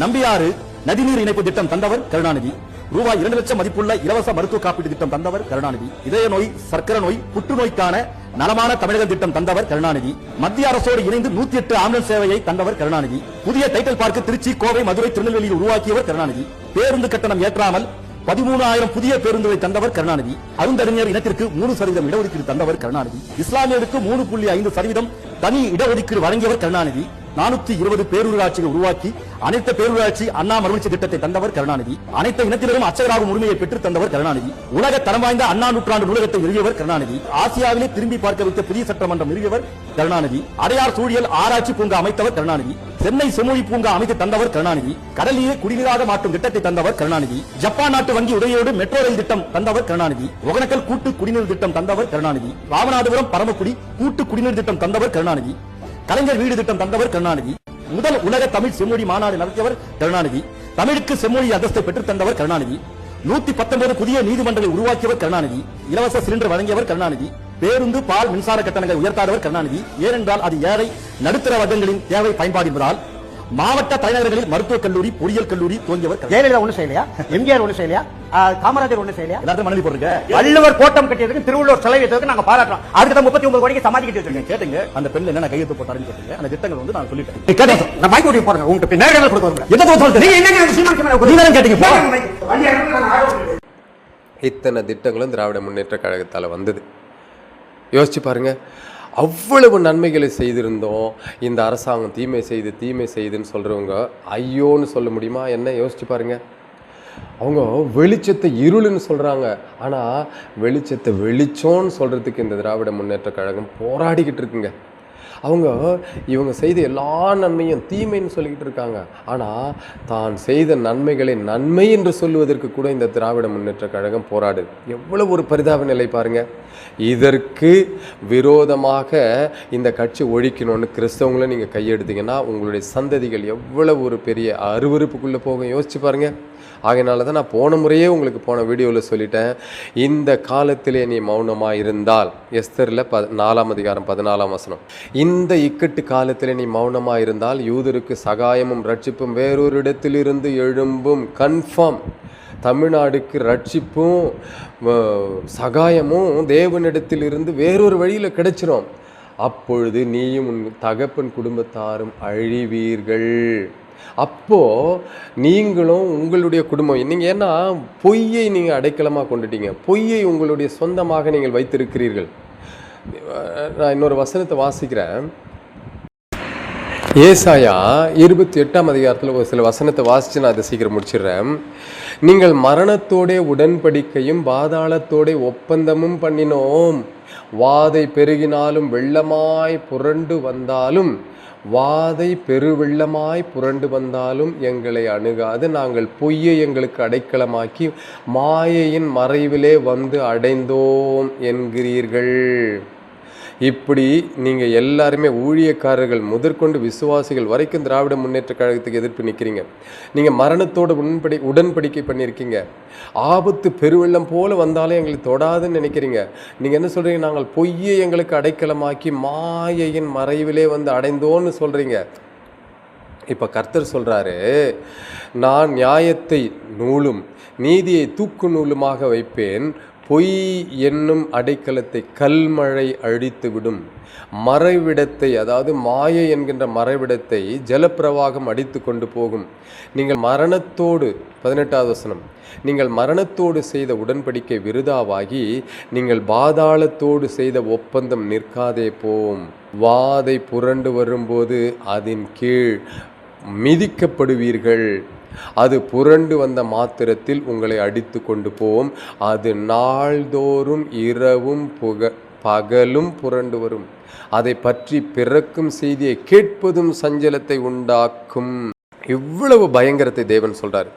நம்பியாறு நதிநீர் இணைப்பு திட்டம் தந்தவர் கருணாநிதி. ரூபாய் 2 லட்சம் மதிப்புள்ள இலவச மருத்துவ காப்பீடு திட்டம் தந்தவர் கருணாநிதி. இதய நோய், சர்க்கரை நோய், புற்றுநோய்க்கான நலமான தமிழக திட்டம் தந்தவர் கருணாநிதி. மத்திய அரசோடு இணைந்து 108 ஆம்புலன்ஸ் சேவையை தந்தவர் கருணாநிதி. புதிய டைட்டில் பார்க் திருச்சி, கோவை, மதுரை, திருநெல்வேலியில் உருவாக்கியவர் கருணாநிதி. பேருந்து கட்டணம் ஏற்றாமல் 13,000 புதிய பேருந்துகளை தந்தவர் கருணாநிதி. அருந்தறிஞர் இனத்திற்கு 3% இடஒதுக்கீடு தந்தவர் கருணாநிதி. இஸ்லாமியருக்கு 3.5% தனி இடஒதுக்கீடு வழங்கியவர் கருணாநிதி. 420 பேரூராட்சிகள் உருவாக்கி அனைத்து பேரூராட்சி அண்ணா மறுமலர்ச்சி திட்டத்தை தந்தவர் கருணாநிதி. அனைத்து இனத்தினரும் அச்சகராகும் உரிமையை பெற்றுத் தந்தவர் கருணாநிதி. உலக தரம் வாய்ந்த அண்ணா நூற்றாண்டு நூலகத்தை நிறுவியவர் கருணாநிதி. ஆசியாவிலே திரும்பி பார்க்க வைத்த புதிய சட்டமன்றம் நிறுவியவர் கருணாநிதி. அடையார் சூழியல் ஆராய்ச்சி பூங்கா அமைத்தவர் கருணாநிதி. சென்னை செம்மொழி பூங்கா அமைத்து தந்தவர் கருணாநிதி. கடலிலே குடிநீராக மாற்றும் திட்டத்தை தந்தவர் கருணாநிதி. ஜப்பான் நாட்டு வங்கி உதவியோடு மெட்ரோ ரயில் திட்டம் தந்தவர் கருணாநிதி. ஒகனக்கல் கூட்டு குடிநீர் திட்டம் தந்தவர் கருணாநிதி. ராமநாதபுரம் பரமக்குடி கூட்டு குடிநீர் திட்டம் தந்தவர் கருணாநிதி. கலைஞர் வீடு திட்டம் தந்தவர் கருணாநிதி. முதல் உலக தமிழ் செம்மொழி மாநாடு நடத்தியவர் கருணாநிதி. தமிழுக்கு செம்மொழி அந்தஸ்தை பெற்றுத் தந்தவர் கருணாநிதி. 119 புதிய நீதிமன்றங்களை உருவாக்கியவர் கருணாநிதி. இலவச சிலிண்டர் வழங்கியவர் கருணாநிதி. பேருந்து, பால், மின்சார கட்டணங்களை உயர்த்தாதவர் கருணாநிதி. ஏனென்றால் அது ஏழை நடுத்தர வர்க்கங்களின் தேவை பயன்பாடு என்பதால் மாவட்ட தலைநகர்களில் மருத்துவக் கல்லூரி, பொறியியல் கல்லூரி துவங்கியவர். ஜெயலலிதா ஒண்ணு செய்யலையா? எம்ஜிஆர் ஒண்ணு செய்யலையா? காமராஜர் ஒண்ணு செய்யலையா? எல்லாரும் மணலி போடுங்க. வள்ளுவர் கோட்டம் கட்டியதுக்கு, திருவள்ளுவர் சிலை வைத்ததுக்கு நாங்க பாராட்டுறோம். அதுக்கு தான் 39 கோடிக்கு சமாதி கட்டி வச்சிருக்கேன். கேட்டுங்க, அந்த பெண்ல என்ன கையெழுத்து போட்டாருன்னு கேட்டுங்க. அந்த திட்டங்கள் வந்து நான் சொல்லிட்டேன். கேட்டேன், நான் மைக் ஓடி போறேன். உங்ககிட்ட பின்னாடி கொடுக்க வரேன். எதை சொல்றீங்க? நீங்க என்னங்க சீமான் நீங்க கேட்டீங்க. இத்தனை திட்டங்களும் திராவிட முன்னேற்ற கழகத்தால் வந்தது. யோசிச்சு பாருங்க, அவ்வளவு நன்மைகளை செய்திருந்தோம். இந்த அரசாங்கம் தீமை செய்துன்னு சொல்கிறவங்க ஐயோன்னு சொல்ல முடியுமா? என்ன யோசிச்சு பாருங்க. அவங்க வெளிச்சத்தை இருளுன்னு சொல்கிறாங்க, ஆனால் வெளிச்சத்தை வெளிச்சோன்னு சொல்கிறதுக்கு இந்த திராவிட முன்னேற்ற கழகம் போராடிக்கிட்டு இருக்குங்க. இவங்க செய்த எல்லா நன்மையும் தீமைன்னு சொல்லிக்கிட்டு இருக்காங்க. ஆனால் தான் செய்த நன்மைகளை நன்மை என்று சொல்லுவதற்கு கூட இந்த திராவிட முன்னேற்ற கழகம் போராடு. எவ்வளவு ஒரு பரிதாப நிலை பாருங்க. இதற்கு விரோதமாக இந்த கட்சி ஒழிக்கணும்னு கிறிஸ்தவங்களை நீங்கள் கையெடுத்தீங்கன்னா உங்களுடைய சந்ததிகள் எவ்வளவு ஒரு பெரிய அருவருப்புக்குள்ளே போகும். யோசிச்சு பாருங்க. ஆகையினால தான் நான் போன முறையே உங்களுக்கு போன வீடியோவில் சொல்லிட்டேன், இந்த காலத்திலே நீ மௌனமாக இருந்தால், எஸ்தரில் 4ஆம் அதிகாரம் 14ஆம் வசனம், இந்த இக்கட்டு காலத்திலே நீ மௌனமாக இருந்தால் யூதருக்கு சகாயமும் ரட்சிப்பும் வேறொரு இடத்திலிருந்து எழும்பும். கன்ஃபார்ம் தமிழ்நாடுக்கு ரட்சிப்பும் சகாயமும் தேவனிடத்திலிருந்து வேறொரு வழியில் கிடைச்சிரும். அப்பொழுது நீயும் உன் தகப்பன் குடும்பத்தாரும் அழிவீர்கள். அப்போது நீங்களும் உங்களுடைய குடும்பம், நீங்கள் ஏன்னா பொய்யை நீங்கள் அடைக்கலமாக கொண்டுட்டீங்க, பொய்யை உங்களுடைய சொந்தமாக நீங்கள் வைத்திருக்கிறீர்கள். நான் இன்னொரு வசனத்தை வாசிக்கிறேன். ஏசாயா 28ஆம் அதிகாரத்தில் ஒரு சில வசனத்தை வாசித்து நான் அதை சீக்கிரம் முடிச்சிடுறேன். நீங்கள் மரணத்தோட உடன்படிக்கையும் பாதாளத்தோட ஒப்பந்தமும் பண்ணினோம். வாதை பெருகினாலும் வெள்ளமாய் புரண்டு வந்தாலும் வாதை பெருவெள்ளமாய் புரண்டு வந்தாலும் எங்களை அணுகாது, நாங்கள் பொய்யை எங்களுக்கு அடைக்கலமாக்கி மாயையின் மறைவிலே வந்து அடைந்தோம் என்கிறீர்கள். இப்படி நீங்கள் எல்லாருமே ஊழியக்காரர்கள் முதற்கொண்டு விசுவாசிகள் வரைக்கும் திராவிட முன்னேற்ற கழகத்துக்கு எதிர்ப்பு நிற்கிறீங்க. நீங்கள் மரணத்தோடு உடன்படிக்கை பண்ணியிருக்கீங்க. ஆபத்து பெருவெள்ளம் போல வந்தாலும் எங்களை தொடாதுன்னு நினைக்கிறீங்க. நீங்கள் என்ன சொல்கிறீங்க? நாங்கள் பொய்யை எங்களுக்கு அடைக்கலமாக்கி மாயையின் மறைவிலே வந்து அடைந்தோன்னு சொல்கிறீங்க. இப்போ கர்த்தர் சொல்கிறாரு, நான் நியாயத்தை நூலும் நீதியை தூக்கு நூலுமாக வைப்பேன், பொய் என்னும் அடைக்கலத்தை கல்மழை அழித்து விடும், மறைவிடத்தை அதாவது மாயை என்கின்ற மறைவிடத்தை ஜலப்பிரவாகம் அடித்து கொண்டு போகும். நீங்கள் மரணத்தோடு 18வது வசனம், நீங்கள் மரணத்தோடு செய்த உடன்படிக்கை விருதாவாகி நீங்கள் பாதாளத்தோடு செய்த ஒப்பந்தம் நிற்காதே போம். வாதை புரண்டு வரும்போது அதன் கீழ் மிதிக்கப்படுவீர்கள். அது புரண்டு வந்த மாத்திரத்தில் உங்களை அடித்து கொண்டு போவோம். அது நாள்தோறும் இரவும் பகலும் புரண்டு வரும். அதை பற்றி பிறக்கும் செய்தியை கேட்பதும் சஞ்சலத்தை உண்டாக்கும். இவ்வளவு பயங்கரத்தை தேவன் சொல்றார்.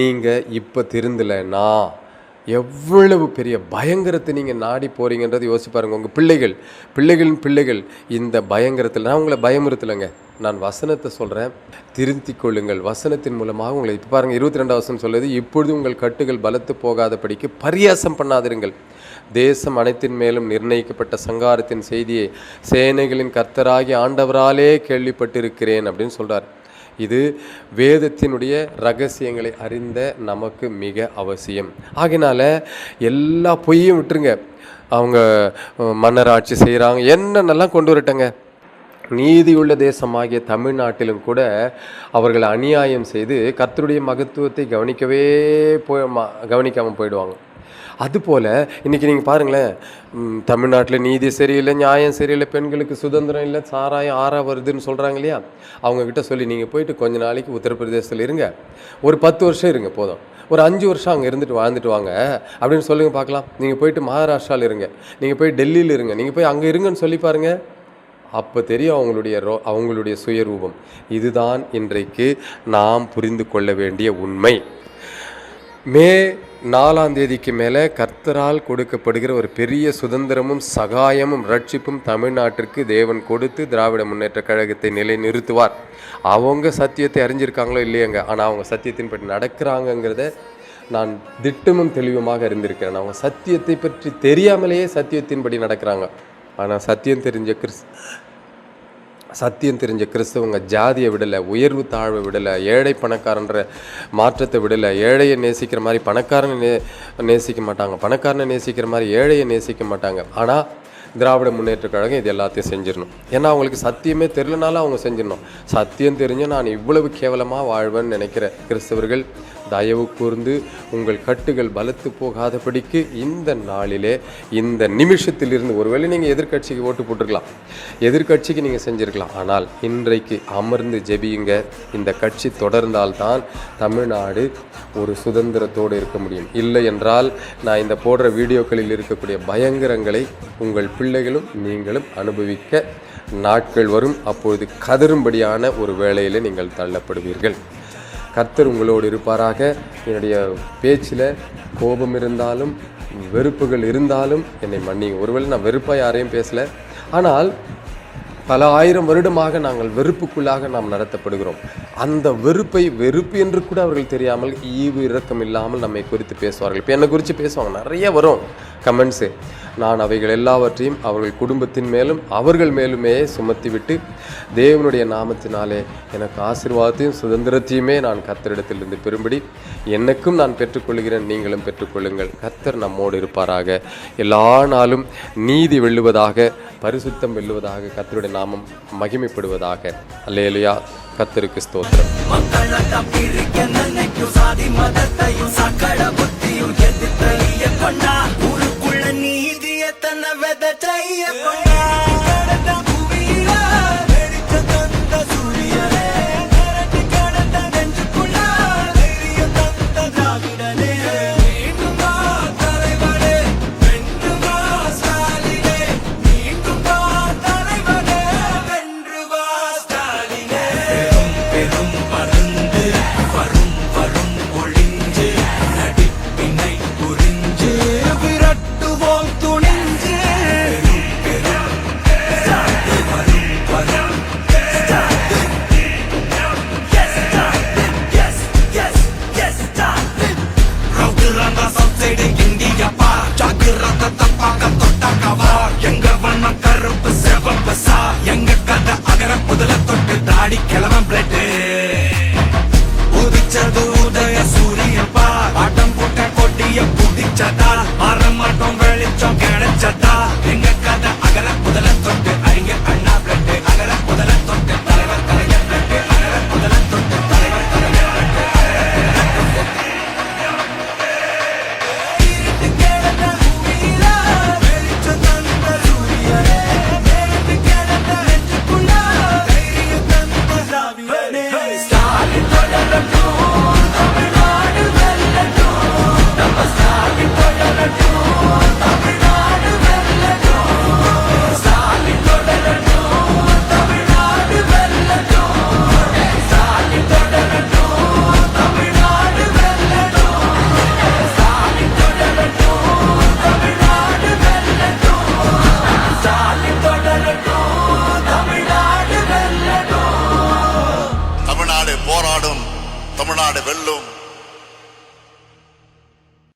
நீங்க இப்ப திருந்தலைன்னா எவ்வளவு பெரிய பயங்கரத்தை நீங்கள் நாடி போறீங்கன்றது யோசிச்சு பாருங்க. உங்கள் பிள்ளைகளின் பிள்ளைகள் இந்த பயங்கரத்தில், நான் உங்களை பயமுறுத்தலைங்க, நான் வசனத்தை சொல்கிறேன், திருத்திக் கொள்ளுங்கள். வசனத்தின் மூலமாக உங்களை இப்போ பாருங்கள் 22வது வசனம் சொல்லுது, இப்பொழுது உங்கள் கட்டுகள் பலத்து போகாதபடிக்கு பரியாசம் பண்ணாதிருங்கள். தேசம் அனைத்தின் மேலும் நிர்ணயிக்கப்பட்ட சங்காரத்தின் செய்தியை சேனைகளின் கர்த்தராகி ஆண்டவராலே கேள்விப்பட்டிருக்கிறேன் அப்படின்னு சொல்கிறார். இது வேதத்தினுடைய ரகசியங்களை அறிந்த நமக்கு மிக அவசியம். ஆகினால எல்லா பொய்யும் விட்டுருங்க. அவங்க மன்னர் ஆட்சி செய்கிறாங்க, என்னென்னலாம் கொண்டு வரட்டங்க. நீதியுள்ள தேசமாகிய தமிழ்நாட்டிலும் கூட அவர்கள் அநியாயம் செய்து கர்த்தருடைய மகத்துவத்தை கவனிக்காமல் போயிடுவாங்க. அதுபோல் இன்றைக்கி நீங்கள் பாருங்களேன், தமிழ்நாட்டில் நீதி சரியில்லை, நியாயம் சரியில்லை, பெண்களுக்கு சுதந்திரம் இல்லை, சாராயம் ஆறா வருதுன்னு சொல்கிறாங்க இல்லையா. அவங்கக்கிட்ட சொல்லி நீங்கள் போயிட்டு கொஞ்ச நாளைக்கு உத்தரப்பிரதேசத்தில் இருங்க, ஒரு 10 வருஷம் இருங்க போதும், ஒரு 5 வருஷம் அங்கே இருந்துட்டு வாழ்ந்துட்டு வாங்க அப்படின்னு சொல்லுங்கள் பார்க்கலாம். நீங்கள் போயிட்டு மகாராஷ்டிராவில் இருங்க, நீங்கள் போய் டெல்லியில் இருங்க, நீங்கள் போய் அங்கே இருங்கன்னு சொல்லி பாருங்கள். அப்போ தெரியும் அவங்களுடைய சுயரூபம். இதுதான் இன்றைக்கு நாம் புரிந்து கொள்ள வேண்டிய உண்மை. மே 4ஆம் தேதிக்கு மேலே கர்த்தரால் கொடுக்கப்படுகிற ஒரு பெரிய சுதந்திரமும் சகாயமும் ரட்சிப்பும் தமிழ்நாட்டிற்கு தேவன் கொடுத்து திராவிட முன்னேற்ற கழகத்தை நிலைநிறுத்துவார். அவங்க சத்தியத்தை அறிஞ்சிருக்காங்களோ இல்லையங்க, ஆனால் அவங்க சத்தியத்தின்படி நடக்கிறாங்கங்கிறத நான் திட்டமும் தெளிவுமாக அறிந்திருக்கிறேன். அவங்க சத்தியத்தை பற்றி தெரியாமலேயே சத்தியத்தின்படி நடக்கிறாங்க. ஆனால் சத்தியம் தெரிஞ்ச கிறிஸ்தவங்க ஜாதியை விடலை, உயர்வு தாழ்வை விடலை, ஏழை பணக்காரன்ற மாற்றத்தை விடலை. ஏழையை நேசிக்கிற மாதிரி பணக்காரனை நேசிக்க மாட்டாங்க, பணக்காரனை நேசிக்கிற மாதிரி ஏழையை நேசிக்க மாட்டாங்க. ஆனால் திராவிட முன்னேற்ற கழகம் இது எல்லாத்தையும் செஞ்சிடணும். ஏன்னா அவங்களுக்கு சத்தியமே தெரியலனாலும் அவங்க செஞ்சிடணும். சத்தியம் தெரிஞ்சு நான் இவ்வளவு கேவலமாக வாழ்வேன்னு நினைக்கிற கிறிஸ்தவர்கள் தயவு கூர்ந்து உங்கள் கட்டுகள் பலத்து போகாதபடிக்கு இந்த நாளிலே இந்த நிமிஷத்திலிருந்து, ஒருவேளை நீங்கள் எதிர்கட்சிக்கு ஓட்டு போட்டிருக்கலாம், எதிர்கட்சிக்கு நீங்கள் செஞ்சுருக்கலாம், ஆனால் இன்றைக்கு அமர்ந்து ஜெபியுங்க. இந்த கட்சி தொடர்ந்தால்தான் தமிழ்நாடு ஒரு சுதந்திரத்தோடு இருக்க முடியும். இல்லை என்றால் நான் இந்த போடுற வீடியோக்களில் இருக்கக்கூடிய பயங்கரங்களை உங்கள் பிள்ளைகளும் நீங்களும் அனுபவிக்க நாட்கள் வரும். அப்பொழுது கதறும்படியான ஒரு வேளையில் நீங்கள் தள்ளப்படுவீர்கள். கர்த்தர் உங்களோடு இருப்பாராக. என்னுடைய பேச்சில் கோபம் இருந்தாலும் வெறுப்புகள் இருந்தாலும் என்னை மன்னிங்க. ஒருவேளை நான் வெறுப்பாக யாரையும் பேசலை, ஆனால் பல ஆயிரம் வருடமாக நாங்கள் வெறுப்புக்குள்ளாக நாம் நடத்தப்படுகிறோம். அந்த வெறுப்பை வெறுப்பு என்று கூட அவர்கள் தெரியாமல் ஈவு இரக்கம் இல்லாமல் நம்மை குறித்து பேசுவார்கள். இப்போ என்னை குறித்து பேசுவாங்க, நிறைய வரும் கமெண்ட்ஸு. நான் அவைகள் எல்லாவற்றையும் அவர்கள் குடும்பத்தின் மேலும் அவர்கள் மேலுமே சுமத்தி விட்டு தேவனுடைய நாமத்தினாலே எனக்கு ஆசீர்வாதத்தையும் சுதந்திரத்தையுமே நான் கர்த்தரிடத்திலிருந்து பெறும்படி எனக்கும் நான் பெற்றுக்கொள்கிறேன், நீங்களும் பெற்றுக்கொள்ளுங்கள். கர்த்தர் நம்மோடு இருப்பாராக. எல்லா நாளும் நீதி வெல்லுவதாக, பரிசுத்தம் வெல்லுவதாக, கர்த்தருடைய நாமம் மகிமைப்படுவதாக. அல்லேலூயா. கர்த்தருக்கு ஸ்தோத்திரம். சிவப்பு சிவப்பு சா எங்க கதை அகர முதல தொட்டு தாடி கிளவன் பிளட்டு உதிச்சது உதய சூரியன் பா ஆட்டம் போட்ட கொட்டிய புடிச்சதா மாறமாட்டோம் வெளிச்சம் கிடைச்சதா எங்க கதை அகர முதல தொட்டு அறிஞர் அண்ணா பிளட்டு அகர முதல தொட்டு தலைவர் கலைஞர் பிளட்டு அகர முதல தொட்டு தலைவர் கலைஞர் பிளட்டு தமிழ்நாடு போராடும், தமிழ்நாடு வெல்லும்.